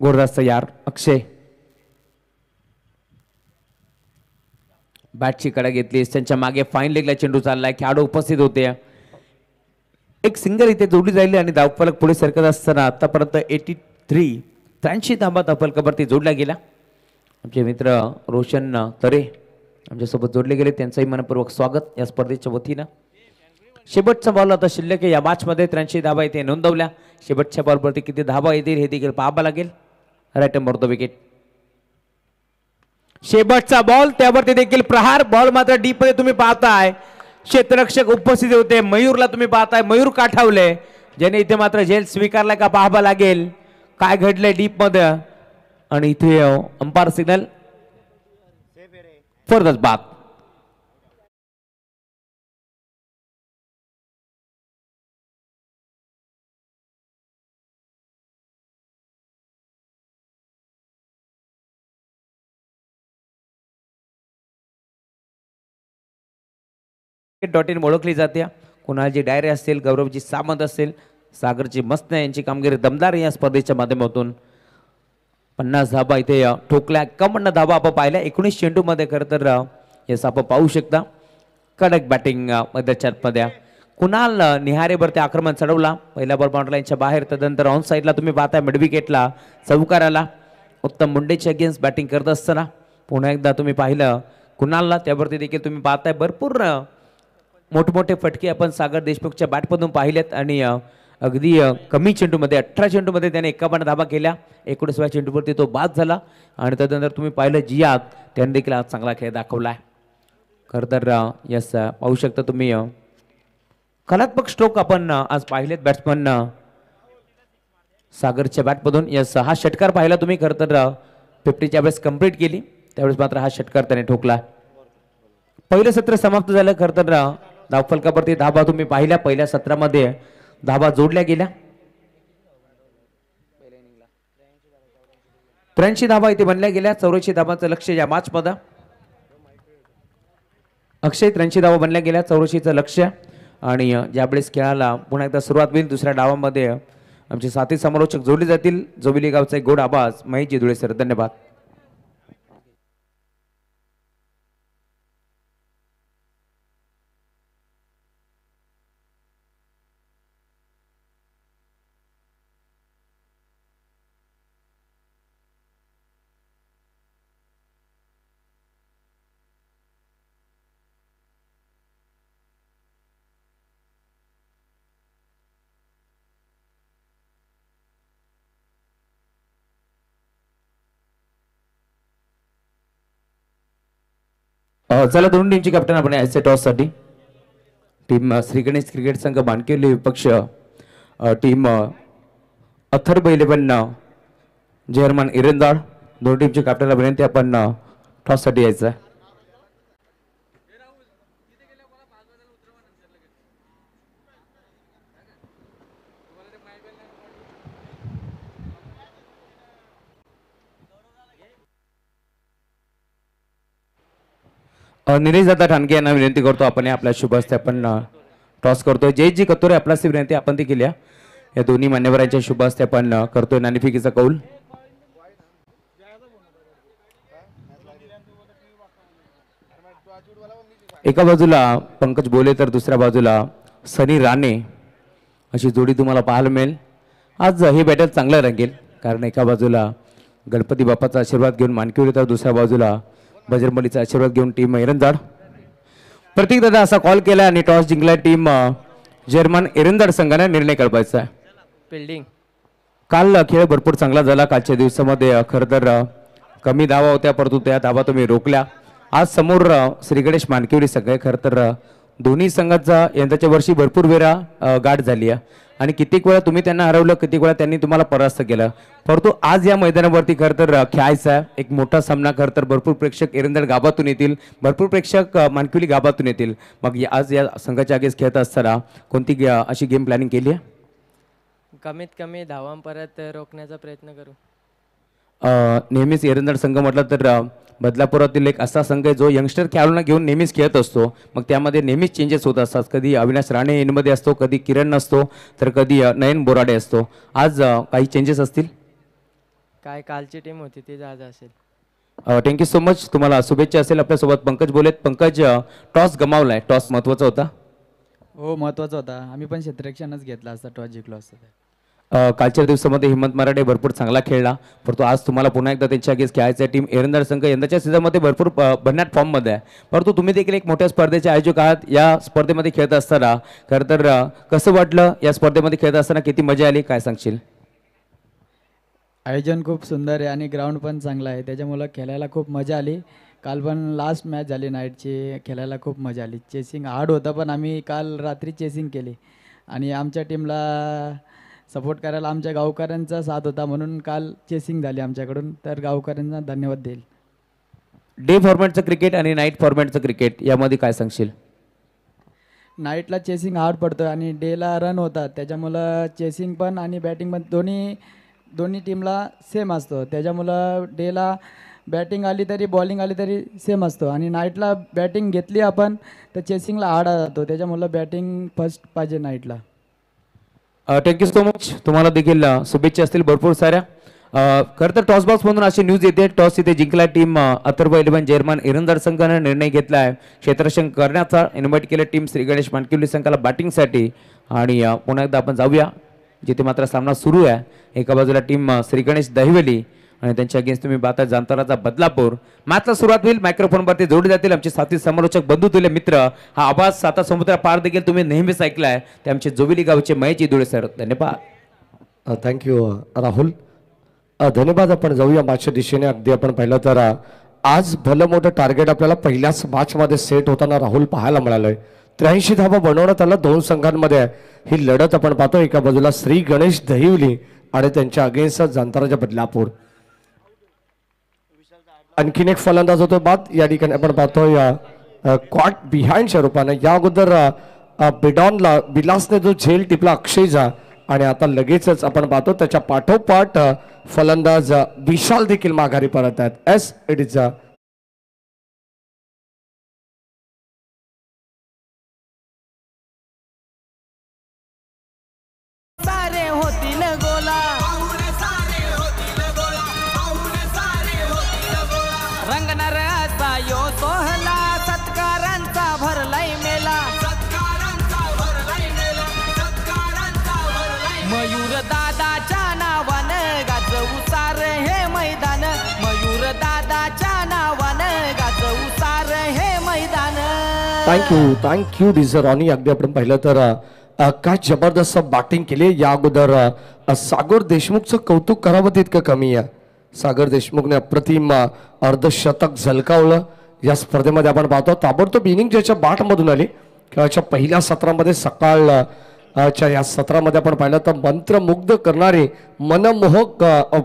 गोरदास यार अक्षय बॅटची कडा घेतली, त्यांच्या मागे फाईन लेगला चेंडू चाललाय, खेळाडू उपस्थित होते. एक सिंगल इथे जोडली जाईल आणि धावफलक पुढे सरकत असताना आतापर्यंत 83 धाबा धावफलकावरती जोडला गेला. आमचे मित्र रोशन तरे आमच्यासोबत जोडले गेले, त्यांचंही मनपूर्वक स्वागत या स्पर्धेच्या वतीनं. शेवटचा बॉल आता शिल्लक या मॅच मध्ये 83 धाबा इथे नोंदवल्या. शेवटच्या बॉलवरती किती धाबा येतील हे देखील पाहावं लागेल. Right number the wicket. शेवटचा बॉल, त्यावरती देखील प्रहार. बॉल मात्र डीप मध्ये तुम्ही पाहताय, क्षेत्ररक्षक उपस्थित होते. मयूरला तुम्ही पाहताय, मयूर काठावले, ज्याने इथे मात्र झेल स्वीकारलाय का पाहावं लागेल काय घडलंय डीप मध्ये. आणि इथे अंपायर सिग्नल फॉर द बाद. .in ओळखली जाते. कुणालजी डायरे असतील, गौरवजी सामंत असेल, सागरजी मस्त यांची कामगिरी दमदार या स्पर्धेच्या माध्यमातून. 50 धाबा इथे ठोकल्या, 51 धाबा आपण पाहिल्या 19 चेंडू मध्ये. खरं तर यस आपण पाहू शकता कडक बॅटिंग मध्ये. कुणाल निहारेवरती आक्रमण चढवला, पहिला बॉल बाउंड्री लाईनच्या बाहेर, तदनंतर ऑन साईडला तुम्ही पाहताय मिड विकेटला चौकार आला. उत्तम मुंडेच्या अगेन्स्ट बॅटिंग करत असताना पुन्हा एकदा तुम्ही पाहिलं कुणालला, त्यावरती देखील तुम्ही पाहताय भरपूर मोठमोठे फटके आपण सागर देशमुखच्या बॅटमधून पाहिलेत. आणि अगदी कमी चेंडूमध्ये 18 चेंडूमध्ये त्याने 51 धाबा केल्या. 19व्या चेंडूवरती तो बाद झाला आणि त्यानंतर तुम्ही पाहिलं जियाद त्याने देखील आज चांगला खेळ दाखवला आहे. खरं तर यस पाहू शकता तुम्ही कलात्मक स्ट्रोक आपण आज पाहिलेत बॅट्समन सागरच्या बॅटमधून. यस हा षटकार पाहिला तुम्ही. खरं तर 50च्या वेळेस कंप्लीट केली, त्यावेळेस मात्र हा षटकार त्याने ठोकला. पहिलं सत्र समाप्त झालं. खरं तर धावफलकावरती धाबा तुम्ही पाहिल्या, पहिल्या सत्रामध्ये धाबा जोडल्या गेल्या. 83 धाबा इथे बनल्या गेल्या. 84 धाबांचं लक्ष या मॅच मध्ये. अक्षय 83 धाबा बनल्या गेल्या, 84चं लक्ष. आणि ज्यावेळेस खेळाला पुन्हा एकदा सुरुवात होईल दुसऱ्या डावामध्ये आमचे साथी समालोचक जोडले जातील. जोबिली गावचा एक गोड आवाज महेशजी धुळे सर, धन्यवाद. चला दोन टीमची कॅप्टन आपण यायचे टॉससाठी. टीम श्री गणेश क्रिकेट संघ मानकिवली विपक्ष टीम अथर्व 11 जर्मन इरंदाळ. दोन टीमची कॅप्टनला विनंती आपण टॉससाठी यायचं आहे. निलेश दादा ठाणगे यांना विनंती करतो आपण आपल्या शुभ हस्ते आपण टॉस करतोय. जयजी कतोरे आपल्याच विनंती आपण ती केली आहे. या दोन्ही मान्यवरांच्या शुभ हस्ते आपण करतोय नाणेफेकीचा कौल. एका बाजूला पंकज बोले तर दुसऱ्या बाजूला सनी राणे अशी जोडी तुम्हाला पाहायला मिळेल. आज हे बॅटल चांगलं रंगेल कारण एका बाजूला गणपती बाप्पाचा आशीर्वाद घेऊन मानकिवली तर दुसऱ्या बाजूला बजरंगबलीचा आशीर्वाद घेऊन टीम एरंदाड. प्रतीक दादा असा कॉल केला आणि टॉस जिंकला टीम जर्मन एरंदाड संघाने निर्णय कळवायचा आहे. फिल्डिंग काल खेळ भरपूर चांगला झाला. कालच्या दिवसामध्ये खरं तर कमी धावा होत्या परंतु त्या धावा तुम्ही रोखल्या. आज समोर श्री गणेश मानकिवली संघ आहे. खरं तर दोन्ही संघाचा यंदाच्या वर्षी भरपूर वेळा गाठ झाली आहे आणि कित्येक वेळा तुम्ही त्यांना हरवलं, कित्येक वेळा त्यांनी तुम्हाला परास्त केलं. परंतु आज या मैदानावरती खरं तर खेळायचा आहे एक मोठा सामना. खरं तर भरपूर प्रेक्षक एरंदाड गावातून येतील, भरपूर प्रेक्षक मानकिवली गावातून येतील. मग आज या संघाच्या आगेस खेळत असताना कोणती अशी गेम प्लॅनिंग केली आहे? कमीत कमी धावा परत रोखण्याचा प्रयत्न करू. नेहमीच एरंदाड संघ म्हटलं तर बदलापुरातील एक असा संघ आहे जो यंगस्टर खेळाडूंना घेऊन नेहमीच खेळत असतो. मग त्यामध्ये नेहमीच चेंजेस होत असतात. कधी अविनाश राणे इनमध्ये असतो, कधी किरण नसतो, तर कधी नयन बोराडे असतो. आज काही चेंजेस असतील? काय कालची टीम होती ती आज असेल. Thank you so much. तुम्हाला शुभेच्छा असेल. आपल्यासोबत पंकज बोलेत. पंकज, टॉस गमावलाय, टॉस महत्त्वाचा होता. हो महत्त्वाचा होता. आम्ही पण क्षेत्ररक्षणच घेतला असता टॉस जिंकलो असतं. कालच्या दिवसामध्ये हिम्मत मराठे भरपूर चांगला खेळला परंतु आज तुम्हाला पुन्हा एकदा त्यांच्या अगेन्स्ट खेळायचं आहे. टीम एरंदाड संघ यंदाच्या सीझनमध्ये भरपूर भन्नाट फॉर्ममध्ये आहे परंतु तुम्ही देखील एक मोठ्या स्पर्धेचे आयोजक आहात. या स्पर्धेमध्ये खेळत असताना खरं तर कसं वाटलं? या स्पर्धेमध्ये खेळत असताना किती मजा आली, काय सांगशील? आयोजन खूप सुंदर आहे आणि ग्राउंड पण चांगला आहे त्याच्यामुळं खेळायला खूप मजा आली. काल पण लास्ट मॅच झाली नाईटची, खेळायला खूप मजा आली. चेसिंग हार्ड होतं पण आम्ही काल रात्री चेसिंग केली आणि आमच्या टीमला सपोर्ट करायला आमच्या गावकऱ्यांचा साथ होता म्हणून काल चेसिंग झाली आमच्याकडून. तर गावकऱ्यांना धन्यवाद देईल. डे फॉर्मॅटचं क्रिकेट आणि नाईट फॉर्मॅटचं क्रिकेट यामध्ये काय सांगशील? नाईटला चेसिंग हार्ड पडतो आणि डेला रन होतात त्याच्यामुळं चेसिंग पण आणि बॅटिंग पण दोन्ही टीमला सेम असतो. त्याच्यामुळं डेला बॅटिंग आली तरी बॉलिंग आली तरी सेम असतो आणि नाईटला बॅटिंग घेतली आपण तर चेसिंगला हार्ड जातो. त्याच्यामुळं बॅटिंग फर्स्ट पाहिजे नाईटला. Thank you so much. तुम्हाला देखील शुभेच्छा असतील भरपूर साऱ्या. खरं तर टॉस बॉक्स मधून अशी न्यूज येते टॉस इथे जिंकला टीम अथर्व 11 जर्मन एरंदाड संघाने निर्णय घेतला आहे क्षेत्ररक्षण करण्याचा. इन्व्हाइट केलं टीम श्री गणेश मानकिवली संघाला बॅटिंगसाठी आणि पुन्हा एकदा आपण जाऊया जिथे मात्र सामना सुरू आहे. एका बाजूला टीम श्री गणेश दहिवली आणि त्यांच्या अगेन्स्ट तुम्ही पाहता जामताराचा बदलापूर. मॅचला सुरुवात होईल. मायक्रोफोनवरती जोडले जातील आमचे साथी समालोचक बंधू तुले मित्र. हा आवाज साता समुद्र पार देखील तुम्ही नेहमीच ऐकलाय ते आमचे जोविली गावचे महेश इदुळे सर. धन्यवाद. थँक्यू राहुल. धन्यवाद. आपण जाऊया मॅचच्या दिशेने. अगदी आपण पाहिलं तर आज भलं मोठं टार्गेट आपल्याला पहिल्याच मॅचमध्ये सेट होताना राहुल पाहायला मिळालंय. 83 धावा बनवण्यात आला दोन संघांमध्ये. ही लढत आपण पाहतो एका बाजूला श्री गणेश दहिवली आणि त्यांच्या अगेन्स्ट जामताराचा बदलापूर. आणखीन एक फलंदाज होतो बाद या ठिकाणी आपण पाहतोय कॉट बिहाइंडच्या रूपाने. या अगोदर बिडॉनला बिलासने जो झेल टिपला अक्षयचा आणि आता लगेचच आपण पाहतो त्याच्या पाठोपाठ फलंदाज विशाल देखील माघारी परत आहेत. एस इट इज सारे होतील गोला रंगणार असा यो सोहला सत्कारांचा भरलाय मेला. मयूर दादाच्या नावानं गाजवू सार हे मैदान. मयूर दादाच्या नावानं गाजवू सार हे मैदान. थँक्यू डिझरॉनी. अगदी आपण पाहिलं तर काय जबरदस्त बॅटिंग केली. या अगोदर सागर देशमुखचं कौतुक करावं तितकं कमी आहे. सागर देशमुखने अप्रतिम अर्धशतक झलकावलं. या स्पर्धेमध्ये आपण पाहतो ताबडतोब इनिंग ज्याच्या बाटमधून आली खेळाच्या पहिल्या सत्रामध्ये सकाळच्या या सत्रामध्ये आपण पाहिलं तर मंत्रमुग्ध करणारी मनमोहक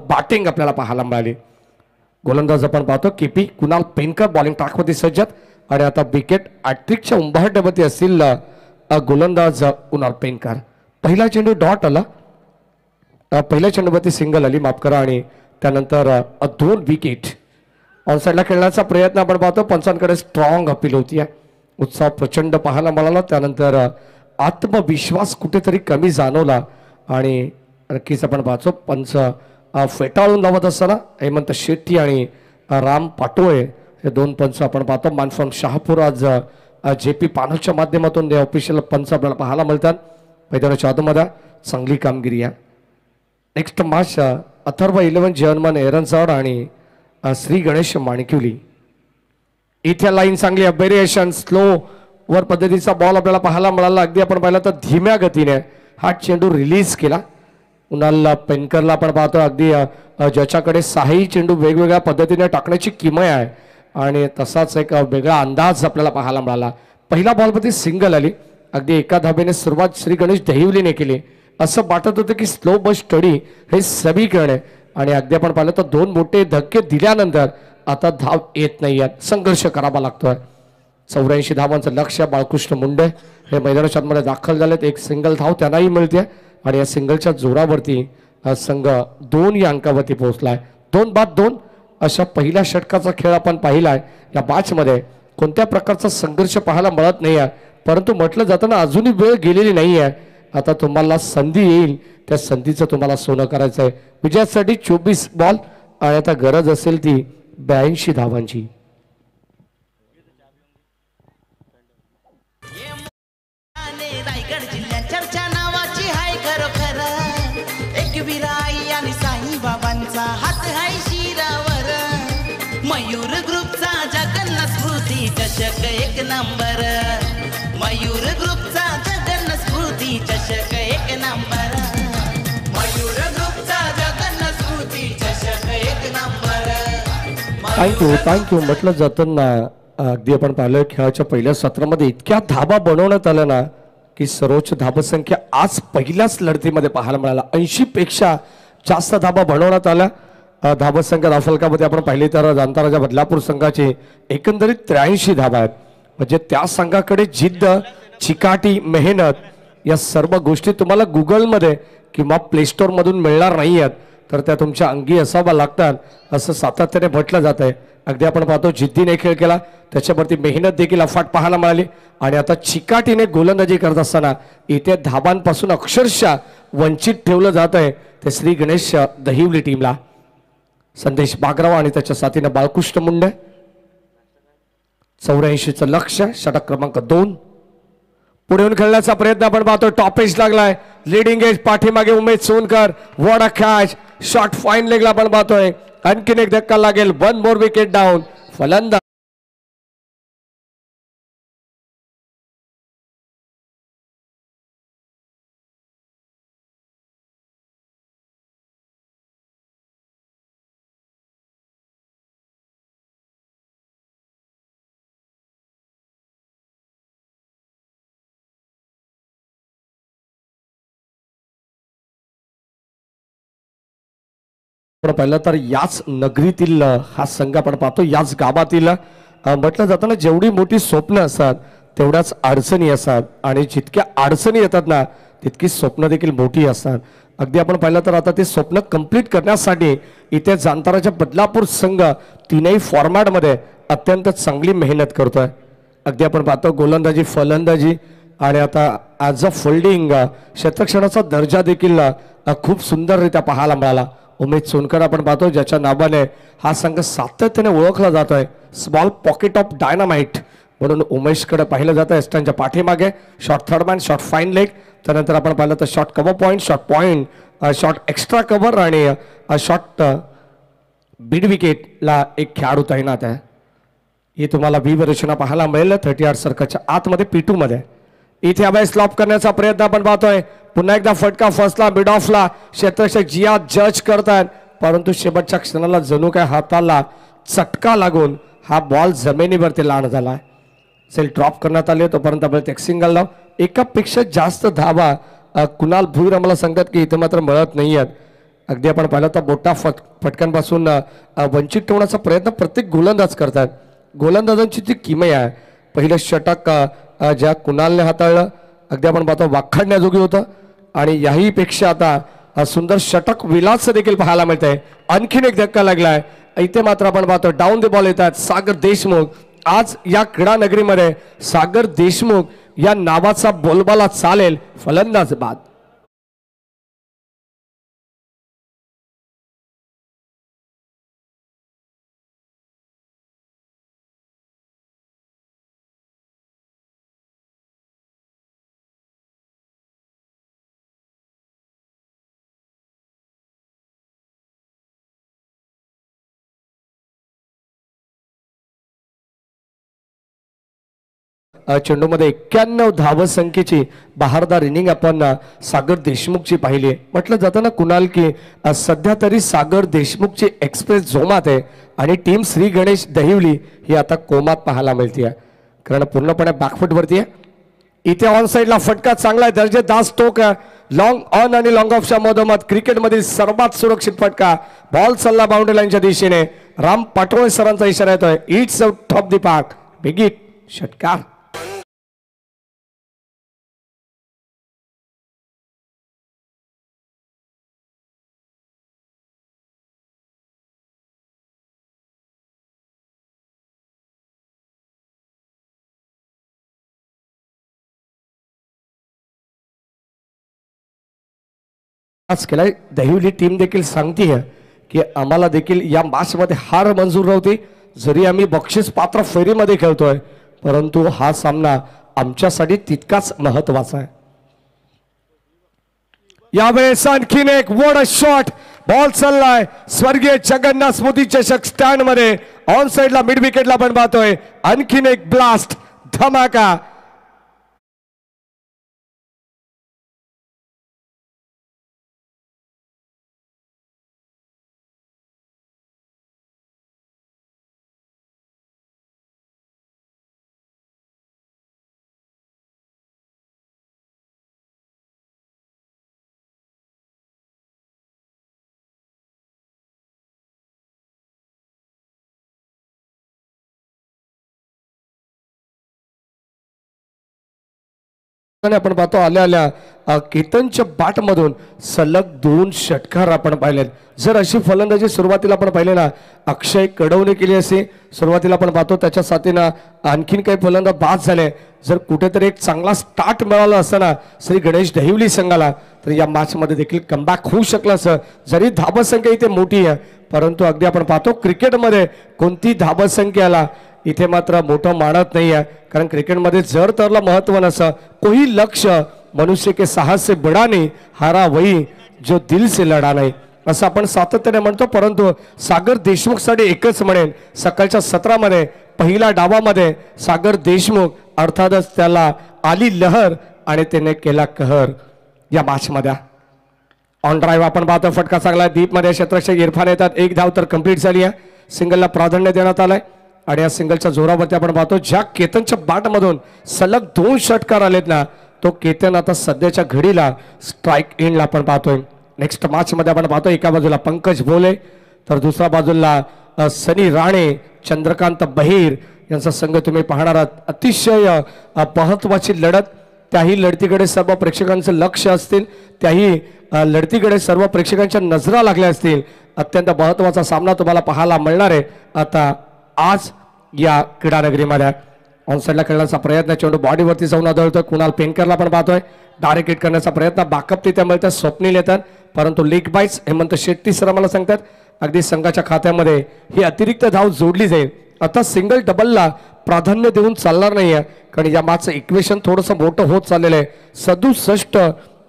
बॅटिंग आपल्याला पाहायला मिळाली. गोलंदाज आपण पाहतो केपी कुणाल पेनकर बॉलिंग ट्रॅकवरती सज्जत आणि आता विकेट हॅट्रिकच्या उंबरठ्यावरती असतील गोलंदाज कुणाल पेनकर. पहिला चेंडू डॉट आला, पहिल्या चेंडूवरती सिंगल आली माफ करा आणि त्यानंतर 2 विकेट. ऑनसाईडला खेळण्याचा प्रयत्न आपण पाहतो पंचांकडे स्ट्रॉंग अपील होती. उत्साह प्रचंड पाहायला मिळाला. त्यानंतर आत्मविश्वास कुठेतरी कमी जाणवला आणि नक्कीच आपण पाहतो पंच फेटाळून लावत असताना हेमंत शेट्टी आणि राम पाटोळे हे 2 पंच आपण पाहतो. मॅन फ्रॉम शहापूर आज JP पानोच्या माध्यमातून हे ऑफिशियल पंच आपल्याला पाहायला मिळतात. मैदानाच्या आतमध्ये चांगली कामगिरी आहे. नेक्स्ट मॅच अथर्व 11 जर्मन एरनसॉड आणि श्री गणेश माणिक्युली. इथे लाईन चांगली व्हेरिएशन स्लो वर पद्धतीचा बॉल आपल्याला पाहायला मिळाला. अगदी आपण पाहिलं तर धीम्या गतीने हा चेंडू रिलीज केला. कुणाल पेनकरला आपण पाहतो अगदी ज्याच्याकडे 6 चेंडू वेगवेगळ्या पद्धतीने टाकण्याची किमय आहे आणि तसाच एक वेगळा अंदाज आपल्याला पाहायला मिळाला. पहिला बॉलवरती सिंगल आली. अगदी एका धाब्याने सुरुवात श्री गणेश दहिवलीने केली. असं वाटत होतं की स्लो बस स्टडी हे समीकरण आणि अगदी आपण पाहिलं तर 2 मोठे धक्के दिल्यानंतर आता धाव येत नाही आहेत. संघर्ष करावा लागतोय. 84 धावांचं लक्ष्य बाळकृष्ण मुंडे हे मैदानाच्या आतमध्ये दाखल झालेत. एक सिंगल धाव त्यांनाही मिळते आणि या सिंगलच्या जोरावरती संघ 2 या अंकावरती पोहोचलाय. 2 बाद 2 अशा पहिल्या षटकाचा खेळ आपण पाहिलाय. या मॅचमध्ये कोणत्या प्रकारचा संघर्ष पाहायला मिळत नाही आहे, परंतु म्हटलं जाताना अजूनही वेळ गेलेली नाही आहे. आता तुम्हाला संधी येईल, त्या संधीचं तुम्हाला सोनं करायचं आहे. विजयासाठी 24 बॉल आणि आता गरज असेल ती 82 धावांची. रायगड जिल्ह्यात चर्चा नावाची हाय खरोखर. एकविराई आणि साईबाबांचा हात हाय शिरावर. मयूर ग्रुपचा जगन्नाथ स्मृती चषक 1 नंबर. मयूर ग्रुपचा जगन्नाथ स्मृती चषक 1 नंबर. मयूर ग्रुपचा जगन्नाथ स्मृती चषक 1 नंबर. थँक्यू म्हटलं जातं ना. अगदी आपण पाहिलं खेळाच्या पहिल्या सत्रामध्ये इतक्या धाबा बनवण्यात आल्या ना की सर्वोच्च धाबसंख्या आज पहिल्याच लढतीमध्ये पाहायला मिळाला. 80 पेक्षा जास्त धाबा बनवण्यात आल्या. धाबसंख्या धावफलकामध्ये आपण पाहिली तर जांताराच्या बदलापूर संघाचे एकंदरीत 83 धाबा आहेत. म्हणजे त्या संघाकडे जिद्द, चिकाटी, मेहनत या सर्व गोष्टी तुम्हाला गुगलमध्ये किंवा प्ले स्टोअरमधून मिळणार नाही आहेत, तर त्या तुमच्या अंगी असाव्या लागतात असं सातत्याने म्हटलं जात आहे. अगदी आपण पाहतो जिद्दीने खेळ केला, त्याच्यावरती मेहनत देखील अफाट पाहायला मिळाली आणि आता चिकाटीने गोलंदाजी करत असताना इथे धाबांपासून अक्षरशः वंचित ठेवलं जात आहे ते श्री गणेश दहिवली टीमला. संदेश बागराव आणि त्याच्या साथीने बाळकृष्ण मुंडे. 84चं लक्ष्य, षटक क्रमांक 2. पुढे येऊन खेळण्याचा प्रयत्न आपण पाहतो. टॉप एज लागलाय, लीडिंग एज पाठीमागे Umesh Sonkar. What a catch, shot fine लेगला आपण पाहतोय. आणखीन एक धक्का लागेल. 1 मोर विकेट डाऊन. फलंदाज पाहिलं तर याच नगरीतील हा संघ आपण पाहतो. याच गावातील म्हटलं जातं ना, जेवढी मोठी स्वप्न असतात तेवढ्याच अडचणी असतात आणि जितक्या अडचणी येतात ना तितकी स्वप्न देखील मोठी असतात. अगदी आपण पाहिलं तर आता ते स्वप्न कंप्लीट करण्यासाठी इथे जांताराच्या बदलापूर संघ 3ही फॉर्मॅटमध्ये अत्यंत चांगली मेहनत करतोय. अगदी आपण पाहतो गोलंदाजी, फलंदाजी आणि आता ॲज अ फोल्डिंग क्षेत्ररक्षणाचा दर्जा देखील खूप सुंदररित्या पाहायला मिळाला. उमेश सोनकर आपण पाहतो ज्याच्या नावाने हा संघ सातत्याने ओळखला जातोय. स्मॉल पॉकेट ऑफ डायनामाइट म्हणून उमेशकडे पाहिलं जातं. एस्टनच्या पाठीमागे short third man, short fine leg, त्यानंतर आपण पाहिलं तर short cover point, short point, short extra cover आणि शॉर्ट बीड विकेटला एक खेळाडू तैनात आहे. ही तुम्हाला रचना पाहायला मिळेल 38 सर्कलच्या आतमध्ये P2 मध्ये. इथे अभय स्लॉप करण्याचा प्रयत्न आपण पाहतोय. पुन्हा एकदा फटका फसला मिड ऑफला. क्षेत्ररक्षक जिया जज करतात, परंतु शेवटच्या क्षणाला जणू काय हाताला चटका लागून हा बॉल जमिनीवरती लांड झाला आहे. सेल ड्रॉप करण्यात आले तोपर्यंत आपल्याला एक सिंगल धाव. एकापेक्षा जास्त धावा कुणाल भुईर आम्हाला सांगतात की इथे मात्र मिळत नाही आहेत. अगदी आपण पाहिलं तर मोठा फटक्यांपासून वंचित ठेवण्याचा प्रयत्न प्रत्येक गोलंदाज करतात. गोलंदाजांची ती किमया आहे. पहिलं षटक ज्या कुणालने हाताळलं अगदी आपण पाहतो वाखाणण्याजोगी होतं आणि याहीपेक्षा आता सुंदर षटक विलास देखील पाहायला मिळत आहे. आणखीन एक धक्का लागलाय इथे मात्र आपण पाहतो डाऊन द बॉल येतात सागर देशमुख. आज या क्रीडा नगरीमध्ये सागर देशमुख या नावाचा बोलबाला चालेल. फलंदाज बाद. चेंडूमध्ये 91 धावसंख्येची बहारदार इनिंग आपण सागर देशमुखची पाहिली आहे. म्हटलं जातं ना कुणाल की सध्या तरी सागर देशमुखची एक्सप्रेस जोमात आहे आणि टीम श्री गणेश दहिवली ही आता कोमात पाहायला मिळते आहे कारण पूर्णपणे बॅकफुटवरती आहे. इथे ऑन साईडला फटका चांगला आहे. दर्जेदार स्ट्रोक लॉंग ऑन आणि लॉंग ऑफच्या मधोमध क्रिकेटमधील सर्वात सुरक्षित फटका. बॉल चालला बाउंड्री लाईनच्या दिशेने. राम पाटोळे सरांचा इशारा येतोय. It's out of the park. Big hit षटकार. केलाय. दहिवली टीम देखील सांगते की आम्हाला देखील या मॅच मध्ये हार मंजूर नव्हती. जरी आम्ही बक्षीस पात्र फेरीमध्ये खेळतोय परंतु हा सामना आमच्यासाठी तितकाच महत्वाचा आहे. यावेळेस आणखीन एक वड शॉट. बॉल चाललाय स्वर्गीय जगन्नाथ स्मृती चषक स्टँड मध्ये. ऑन साइडला मिड विकेटला पण पाहतोय. आणखीन एक ब्लास्ट धमाका. आपण पाहतो आल्या आल्या केतनच्या बॅट मधून सलग 2 षटकार आपण पाहिले. जर अशी फलंदाजी सुरुवातीला आपण पाहिले ना अक्षय कडवणे केली असे सुरुवातीला आपण पाहतो त्याच्या साथीनं आणखीन काही फलंदाज बाद झाले. जर कुठेतरी एक चांगला स्टार्ट मिळाला असताना श्री गणेश दहिवली संघाला तर या मॅच मध्ये देखील कमबॅक होऊ शकलं असं. जरी धावसंख्या इथे मोठी आहे परंतु अगदी आपण पाहतो क्रिकेटमध्ये कोणती धावसंख्याला इथे मात्र मोठं मानत नाही आहे कारण क्रिकेटमध्ये जर तरला महत्व नसं कोई लक्ष्य मनुष्य के साहस से बडा नहीं हारा वही जो दिल से लढा नाही असं आपण सातत्याने म्हणतो. परंतु सागर देशमुख साठी एकच म्हणेन सकाळच्या सत्रामध्ये पहिल्या डावामध्ये सागर देशमुख अर्थातच त्याला आली लहर आणि त्याने केला कहर. या मॅच मध्ये ऑन ड्राईव्ह आपण पाहतो फटका चांगला. दीप मध्ये क्षेत्ररक्षक इरफान येतात. 1 धाव तर कंप्लीट झाली आहे. सिंगलला प्राधान्य देण्यात आलंय आणि या सिंगलच्या जोरावरती आपण पाहतो ज्या केतनच्या बॅट मधून सलग 2 षटकार आलेत ना तो केतन आता सध्याच्या घडीला स्ट्राईक इनला आपण पाहतोय. नेक्स्ट मॅच मध्ये आपण पाहतो एका बाजूला पंकज भोले तर दुसऱ्या बाजूला सनी राणे चंद्रकांत बहीर यांचा संघ तुम्ही पाहणार आहात. अतिशय महत्वाची लढत. त्याही लढतीकडे सर्व प्रेक्षकांचं लक्ष असतील. त्याही लढतीकडे सर्व प्रेक्षकांच्या नजरा लागल्या असतील. अत्यंत महत्वाचा सामना तुम्हाला पाहायला मिळणार आहे आता आज या क्रीडा नगरीमध्ये. ऑन साइडला खेळण्याचा प्रयत्न चेंडू बॉडीवरती जाऊन आदळतोय. कुणाल पेनकरला पण पाहतोय डायरेक्ट हिट करण्याचा प्रयत्न. बॅकअप तिथे मिळतात. स्वप्नील येतात परंतु leg byes Hemant Shetty sir मला सांगतात अगदी संघाच्या खात्यामध्ये ही अतिरिक्त धाव जोडली जाईल. आता सिंगल डबलला प्राधान्य देऊन चालणार नाहीये कारण या मॅचचं इक्वेशन थोडंसं मोठं होत चाललेलं आहे. 67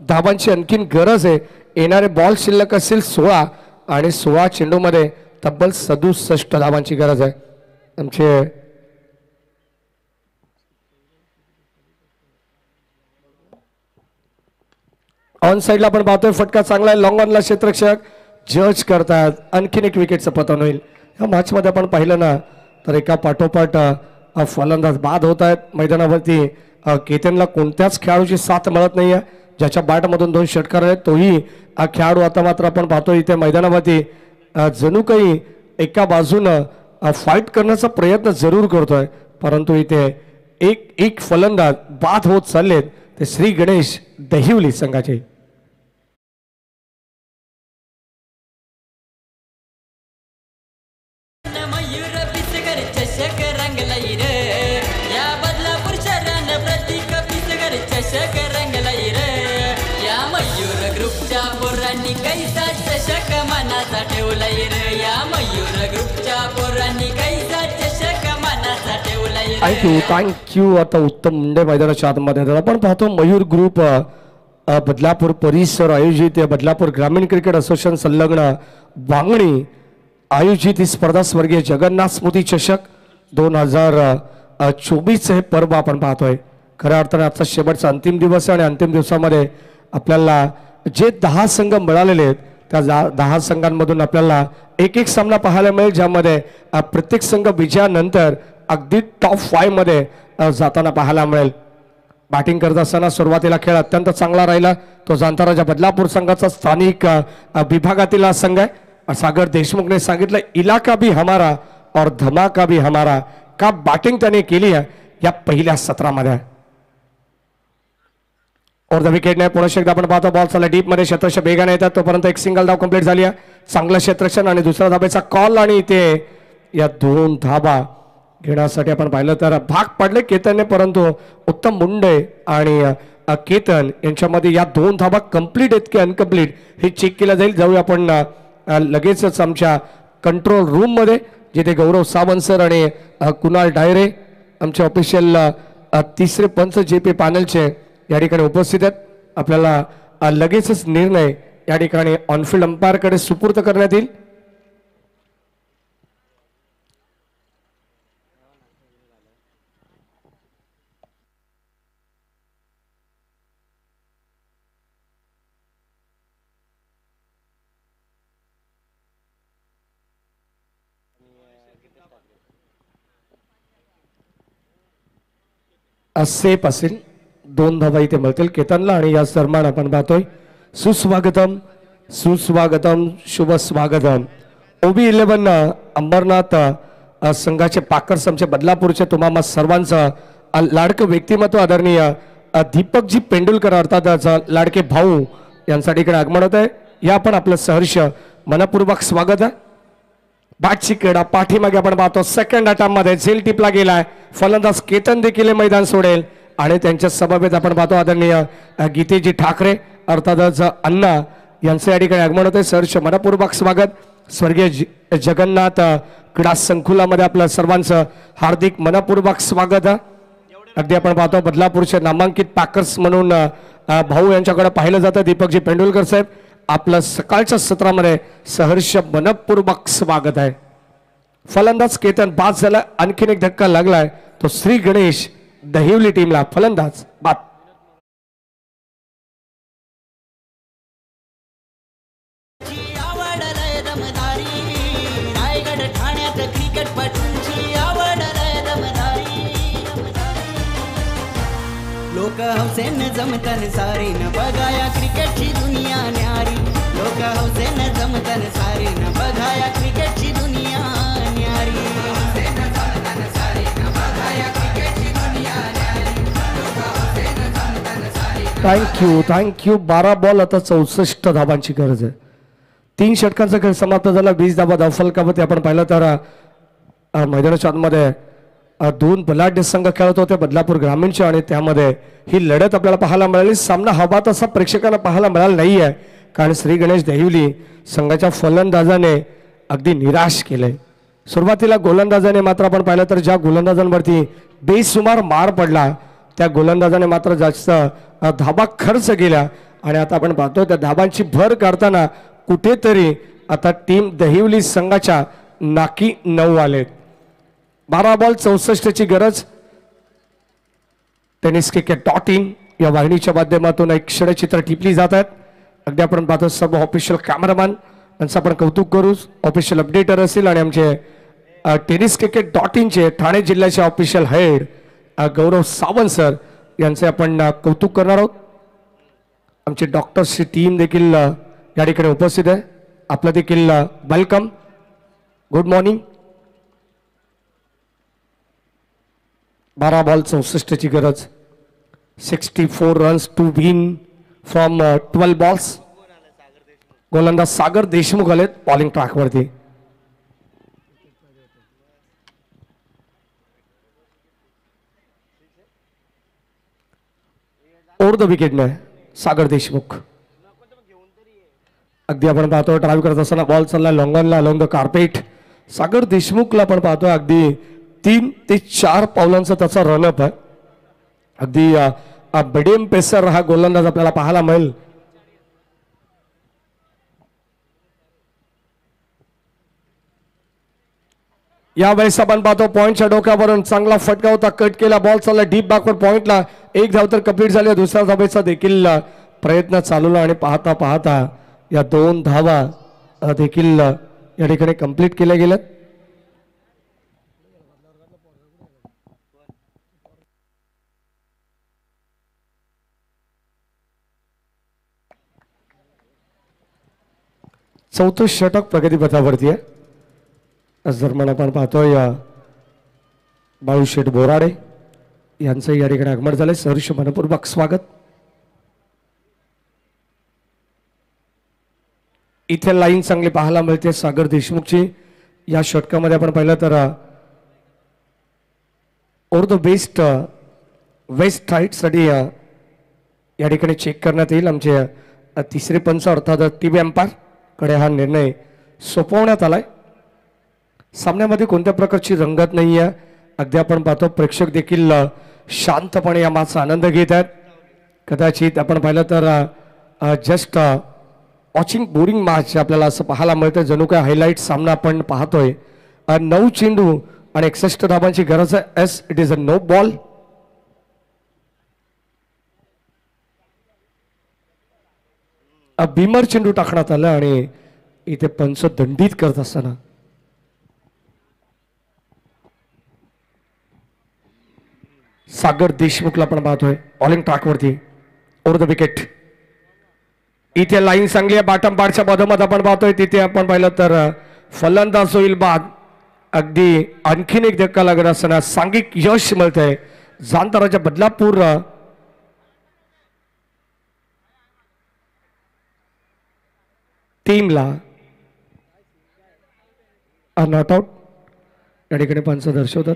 धावांची आणखीन गरज आहे. येणारे बॉल शिल्लक असतील 16 आणि 16 चेंडूमध्ये तब्बल 67 धावांची गरज आहे. आमचे ऑन साइडला आपण पाहतोय फटका चांगला आहे. लॉंग ऑनला क्षेत्ररक्षक जज करतात. आणखीन एक विकेटचं पतन होईल. या मॅच मध्ये आपण पाहिलं ना तर एका पाठोपाठ फलंदाज बाद होत आहेत मैदानावरती. केतनला कोणत्याच खेळाडूची साथ मिळत नाही आहे. ज्याच्या बॅटमधून 2 षटकार आहेत तोही खेळाडू आता मात्र आपण पाहतो इथे मैदानावरती जणू काही एका बाजूनं फाईट करण्याचा प्रयत्न जरूर करतोय, परंतु इथे एक फलंदाज बाद होत चाललेत ते श्री गणेश दहिवली संघाचे. मयूर पिसगर चषक रंगलाई रे या बदलापूर शरण प्रतीक पिसगर चषक रंगलाई रे या मयूर ग्रुपच्या पोरांनी कैसा चषक मनाचा ठेवलाई रे या मयूर ग्रुपच्या पोरांनी कैसा चषक मनाचा ठेवलाई रे. थँक्यू. आता उत्तम मुंडे मैदानाच्या आतमध्ये आपण पाहतो मयूर ग्रुप बदलापूर परिसर आयोजित बदलापूर ग्रामीण क्रिकेट असोसिएशन संलग्न वांगणी आयोजित ही स्पर्धा स्वर्गीय जगन्नाथ स्मृती चषक 2024 हे पर्व आपण पाहतोय. खऱ्या अर्थाने आजचा शेवटचा अंतिम दिवस आहे आणि अंतिम दिवसामध्ये आपल्याला जे 10 संघ मिळालेले आहेत त्या 10 संघांमधून आपल्याला एक सामना पाहायला मिळेल, ज्यामध्ये प्रत्येक संघ विजयानंतर अगदी टॉप 5 मध्ये जाताना पाहायला मिळेल. बॅटिंग करत असताना सुरुवातीला खेळ अत्यंत चांगला राहिला. तो जाणता बदलापूर संघाचा स्थानिक विभागातील संघ आहे. सागर देशमुख ने सांगितलं इलाका भी हमारा और धमाका भी हमारा. का बॅटिंग त्याने केली आहे या पहिल्या सत्रामध्ये. और द विकेट ने पुन्हा एकदा आपण पाहतो बॉल चालला डीप मध्ये, क्षेत्ररक्षक बेगाने येतात तोपर्यंत एक सिंगल धाव कंप्लीट झाली आहे. चांगलं क्षेत्ररक्षण आणि दुसऱ्या धाब्याचा कॉल आणि इथे या 2 धाबा घेण्यासाठी आपण पाहिलं तर भाग पडले केतनने, परंतु उत्तम मुंडे आणि केतन यांच्यामध्ये या 2 धाबा कंप्लीट आहेत की अनकम्प्लीट हे चेक केलं जाईल. जाऊया आपण लगेचच आमच्या कंट्रोल रूम मध्ये, जिथे गौरव सावंत सर आणि कुणाल डायरे आमचे ऑफिशियल तिसरे पंच JP पॅनलचे या ठिकाणी उपस्थित आहेत. आपल्याला लगेचच निर्णय या ठिकाणी ऑनफिल्ड अंपायरकडे सुपूर्द करण्यात येईल. सेफ असेल 2 धावा इथे मिळतील केतनला. आणि या दरम्यान आपण पाहतोय सुस्वागतम सुस्वागतम शुभ स्वागतम OB 11 अंबरनाथ संघाचे पाकर्स आमचे बदलापूरचे तुम्हा सर्वांचं लाडकं व्यक्तिमत्व आदरणीय दीपकजी पेंडुलकर अर्थात लाडके भाऊ यांच्या ठिकाणी आगमन होत आहे. या पण आपलं सहर्ष मनपूर्वक स्वागत आहे. बॅटची क्रीडा पाठीमागे आपण पाहतो सेकंड अटॅम्प मध्ये झेल टिपला गेलाय. फलंदाज केतन देखील मैदान सोडेल आणि त्यांच्या समवेत आपण पाहतो आदरणीय गीतेजी ठाकरे अर्थातच अण्णा यांचे या ठिकाणी आगमन होते. सहर्ष मनपूर्वक स्वागत. स्वर्गीय जगन्नाथ क्रीडा संकुलामध्ये आपल्या सर्वांचं हार्दिक मनपूर्वक स्वागत. अगदी आपण पाहतो बदलापूरचे नामांकित पॅकर्स म्हणून भाऊ यांच्याकडे पाहिलं जातं दीपकजी पेंडुलकर साहेब. आपलं सकाळच्या सत्रामध्ये सहर्ष मनपूर्वक स्वागत आहे. फलंदाज केतन बाद झाला. आणखीन एक धक्का लागलाय तो श्री गणेश दहिवली टीमला. फलंदाज बाद. रायगड ठाण्यात क्रिकेटपटूंची आवड रमदारी. लोक हौसेन जमतन सारीन बघाया क्रिकेटची दुनिया न्यारी. लोक हौसेन जमतन सारीन बघाया क्रिकेटची दुनिया न्यारी. थँक्यू. 12 बॉल आता 64 धाबांची गरज आहे. 3 षटकांचा खेळ समाप्त झाला. 20 धाबा धावफलकावरती आपण पाहिलं तर मैदानाच्या आतमध्ये 2 बलाढ्य संघ खेळत होते बदलापूर ग्रामीणचे आणि त्यामध्ये ही लढत आपल्याला पाहायला मिळाली. सामना हवा तसा प्रेक्षकांना पाहायला मिळाला नाही आहे, कारण श्री गणेश दहिवली संघाच्या फलंदाजाने अगदी निराश केलंय. सुरुवातीला गोलंदाजाने मात्र आपण पाहिलं तर ज्या गोलंदाजांवरती बेसुमार मार पडला त्या गोलंदाजाने मात्र जास्त धाबा खर्च केला आणि आता आपण पाहतो त्या धाबांची भर काढताना कुठेतरी आता टीम दहिवली संघाच्या नाकी 9 आलेत. 12 बॉल 64 ची गरज. टेनिस cricket.in या वाहिनीच्या माध्यमातून एक क्षणचित्र टिपली जात आहेत. अगदी आपण पाहतो सर्व ऑफिशियल कॅमेरामॅन यांचं आपण कौतुक करू. ऑफिशियल अपडेटर असतील आणि आमचे टेनिस क्रिकेट .inचे ठाणे जिल्ह्याचे ऑफिशियल हेड गौरव सावंत सर यांचे आपण कौतुक करणार आहोत. आमचे डॉक्टर्सची टीम देखील या ठिकाणी उपस्थित आहे. आपलं देखील वेलकम. Good morning. 12 बॉल 64 ची गरज. 64 runs to win from 12 balls. गोलंदाज सागर देशमुख आलेत बॉलिंग ट्रॅकवरती. ओव्हर द विकेटने सागर देशमुख. अगदी आपण पाहतोय ड्राईव्ह करत असताना बॉल चालला लॉंगॉनला अलॉंग द कार्पेट. सागर देशमुखला आपण पाहतोय अगदी 3 ते 4 पावलांचा त्याचा रनअप आहे. अगदी मिडियम पेसर हा गोलंदाज आपल्याला पाहायला मिळेल. यावेळेस आपण पाहतो पॉइंटच्या डोक्यावरून चांगला फटका होता. कट केला बॉल चालला डीप बॅकवर पॉइंटला. एक धाव तर कंप्लीट झाली. दुसऱ्या धावेचा देखील प्रयत्न चालवला आणि पाहता पाहता या 2 धावा देखील या ठिकाणी कंप्लीट केल्या गेल्यात. चौथं षटक प्रगतीपथावरती आहे. आज दरम्यान आपण पाहतोय बाळूशेठ बोराडे यांचं या ठिकाणी आगमन झालंय. सहर्ष मनपूर्वक स्वागत. इथे लाईन चांगली पाहायला मिळते सागर देशमुखची. या षटकामध्ये आपण पाहिलं तर ओव्हर द वेस्ट राईटसाठी या ठिकाणी चेक करण्यात येईल. आमचे तिसरे पंच अर्थात टीव्ही एम्पायर कडे हा निर्णय सोपवण्यात आलाय. सामन्यामध्ये कोणत्या प्रकारची रंगत नाही आहे. अगदी आपण पाहतो प्रेक्षक देखील शांतपणे या मॅचचा आनंद घेत आहेत. कदाचित आपण पाहिलं तर जस्ट वॉचिंग बोरिंग मॅच आपल्याला असं पाहायला मिळतं. जणू काय हायलाईट सामना आपण पाहतोय. 9 चेंडू आणि 61 धावांची गरज आहे. As it is a no ball. Beamer चेंडू टाकण्यात आला आणि इथे पंच दंडित करत असताना सागर देशमुखला आपण पाहतोय बॉलिंग ट्रॅकवरती. Over the wicket. इथे लाईन चांगली आहे. बॉटम पार्टच्या मधोमध आपण पाहतोय. तिथे आपण पाहिलं तर फलंदाज होईल बाद. अगदी आणखीन एक धक्का लागत असताना सांघिक यश मिळतंय जांताराच्या बदलापूर टीमला. नॉट आउट या ठिकाणी पंच दर्शवतात.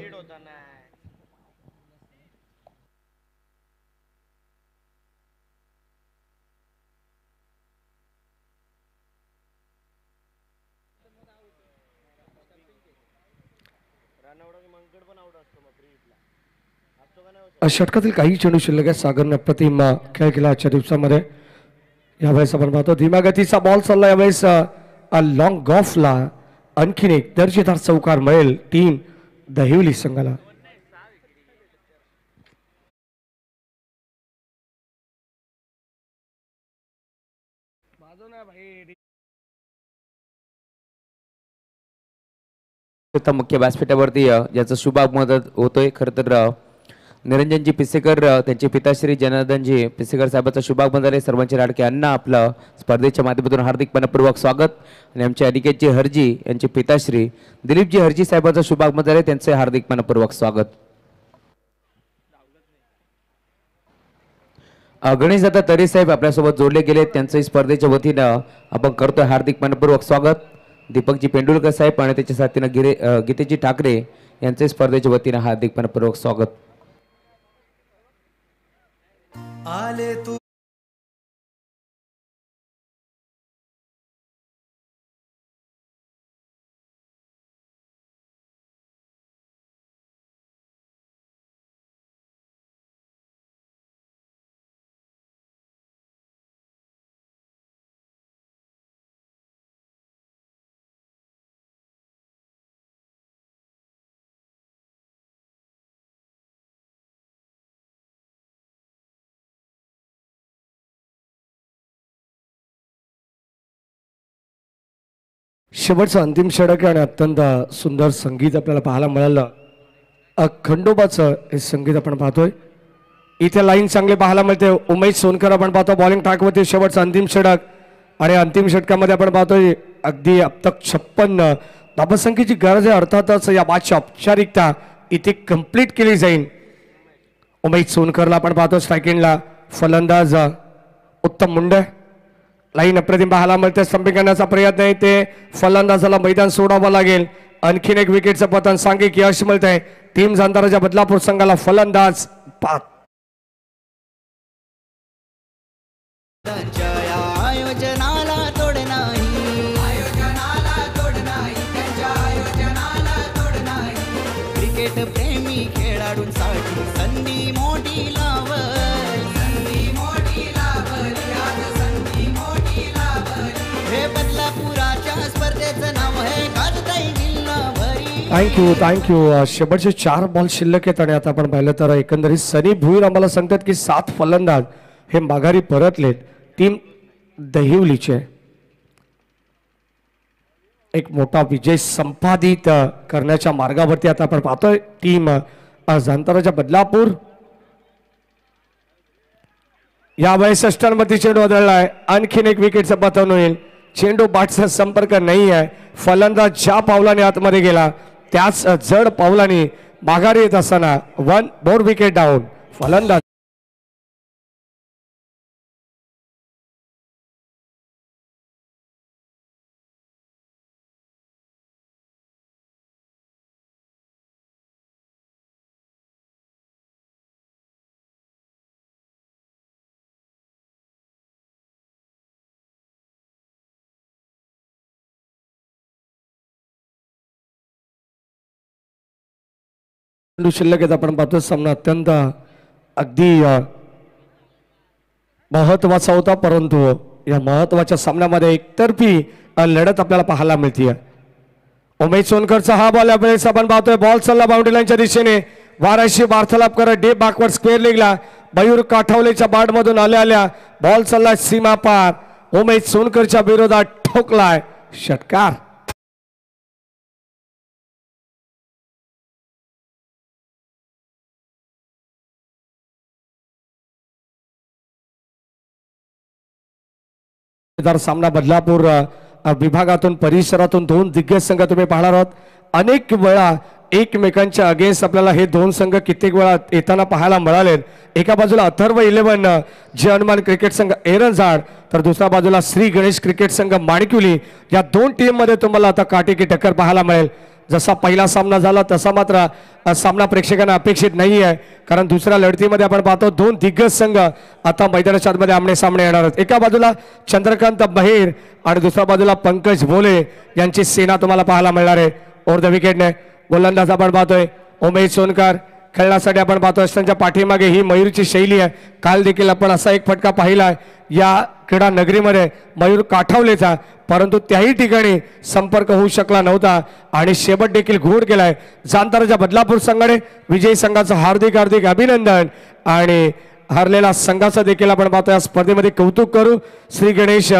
षटकातील काही चेंडू शिल्लक आहे. सागरने अप्रतिम खेळ केला आजच्या दिवसामध्ये. यावेळेस आपण पाहतो धीम्या गतीचा बॉल चालला. यावेळेस लॉंग गॉफला आणखीन एक दर्जेदार चौकार मिळेल टीम दहिवली संघाला. मुख्य व्यासपीठावरती ज्याचं शुभाग मदत होतोय. खरं तर निरंजनजी पिसेकर त्यांचे पिताश्री जनार्दनजी पिसेकर साहेबांचा शुभाग झाले. सर्वांचे लाडके अण्णा आपलं स्पर्धेच्या माध्यमातून हार्दिक मनपूर्वक स्वागत. आणि आमचे अनिकेतजी हरजी यांचे पिताश्री दिलीपजी हरजी साहेबांचा शुभाग झाले. त्यांचे हार्दिक मनपूर्वक स्वागत. गणेशदादा तरे साहेब आपल्यासोबत जोडले गेले. त्यांचंही स्पर्धेच्या वतीनं आपण करतोय हार्दिक मनपूर्वक स्वागत. दीपकजी पेंडुलकर साहेब आणि त्याच्या साथीनं गीतेजी ठाकरे यांचे स्पर्धेच्या वतीनं हार्दिक मनपूर्वक स्वागत. आले तू शेवटचं अंतिम षटक आहे आणि अत्यंत सुंदर संगीत आपल्याला पाहायला मिळालं. खंडोबाचं हे संगीत आपण पाहतोय. इथे लाईन चांगली पाहायला मिळते. उमेश सोनकर आपण पाहतो बॉलिंग ट्रॅकवरती. शेवटचं अंतिम षटक आणि अंतिम षटकामध्ये आपण पाहतोय अगदी अब तक 56 धावसंख्येची गरज आहे. अर्थातच या मॅचची औपचारिकता इथे कंप्लीट केली जाईल. उमेश सोनकरला आपण पाहतो स्ट्रायकिंगला. फलंदाज उत्तम मुंडे. लाईन अप्रतिम पाहायला मिळते. स्टंपिंग करण्याचा प्रयत्न आहे ते फलंदाजाला मैदान सोडावं लागेल. आणखीन एक विकेटचं पतन सांघिक यश मिळतंय टीम जांताराच्या बदलापूर संघाला. फलंदाज पाच. त्यांच्या या आयोजनाला तोड नाही, आयोजनाला तोड नाही, त्यांच्या आयोजनाला तोड नाही. क्रिकेट प्रेमी खेळाडूंसाठी संधी मोठी लावल, संधी मोठी लावल, आज संधी मोठी लावल. हे बदलापुराच्या स्पर्धेचं नाव आहे काजताई जिल्हाभरी. थँक्यू. शेवटचे 4 बॉल शिल्लक आहेत आणि आता आपण पाहिलं तर एकंदरीत सनी भुईर आम्हाला सांगतात की 7 फलंदाज हे माघारी परतलेत. टीम दहिवलीचे एक मोठा विजय संपादित करण्याच्या मार्गावरती आता आपण पाहतोय टीम जांताराच्या बदलापूर. यावेळेस षष्ठांमध्ये चेंडू बदललाय. आणखीन एक विकेटचं पतन होईल. चेंडू बॅटचा संपर्क नाही आहे. फलंदाज ज्या पावलाने आतमध्ये गेला त्याच जड पावलाने माघारी येत असताना 1 more विकेट डाऊन. फलंदाज शिल्लक आहेत. आपण पाहतो सामना अत्यंत अगदी महत्वाचा होता परंतु या महत्वाच्या सामन्यामध्ये एकतर्फी लढत आपल्याला पाहायला मिळते. उमेश सोनकरचा हा बॉल यावेळेस आपण पाहतोय. बॉल चालला बाउंड्री लाईनच्या दिशेने. वाराशी वार्तालाप करत डे बॅकवर्ड स्क्वेअर लेगला मयूर काठावलेच्या बॅट मधून आल्या बॉल चालला सीमा पार. उमेश सोनकरच्या विरोधात ठोकलाय षटकार. सामना बदलापूर विभागातून परिसरातून 2 दिग्गज संघ तुम्ही पाहणार आहात. अनेक वेळा एकमेकांच्या अगेन्स्ट आपल्याला हे 2 संघ कित्येक वेळा येताना पाहायला मिळाले. एका बाजूला अथर्व 11 जे हनुमान क्रिकेट संघ एरंजाड तर दुसऱ्या बाजूला श्री गणेश क्रिकेट संघ माणिकुली. या 2 टीम मध्ये तुम्हाला आता काटेकी टक्कर पाहायला मिळेल. जसा पहिला सामना झाला तसा मात्र सामना प्रेक्षकांना अपेक्षित नाही आहे कारण दुसऱ्या लढतीमध्ये आपण पाहतो 2 दिग्गज संघ आता मैदानाच्या आतमध्ये आमने सामने येणार आहेत. एका बाजूला चंद्रकांत बहेर आणि दुसऱ्या बाजूला पंकज भोले यांची सेना तुम्हाला पाहायला मिळणार आहे. ओव्हर द विकेटने गोलंदाज आपण पाहतोय उमेश सोनकर खेळण्यासाठी आपण पाहतोय. त्यांच्या पाठीमागे ही मयूरची शैली आहे. काल देखील आपण असा एक फटका पाहिला या क्रीडा नगरीमध्ये मयूर काठावलेचा परंतु त्याही ठिकाणी संपर्क होऊ शकला नव्हता आणि शेवट देखील घोड केलाय. जांताराच्या बदलापूर संघाने विजयी संघाचं हार्दिक अभिनंदन आणि हरलेला संघाचं देखील आपण पाहतोय. या स्पर्धेमध्ये कौतुक करू. श्री गणेश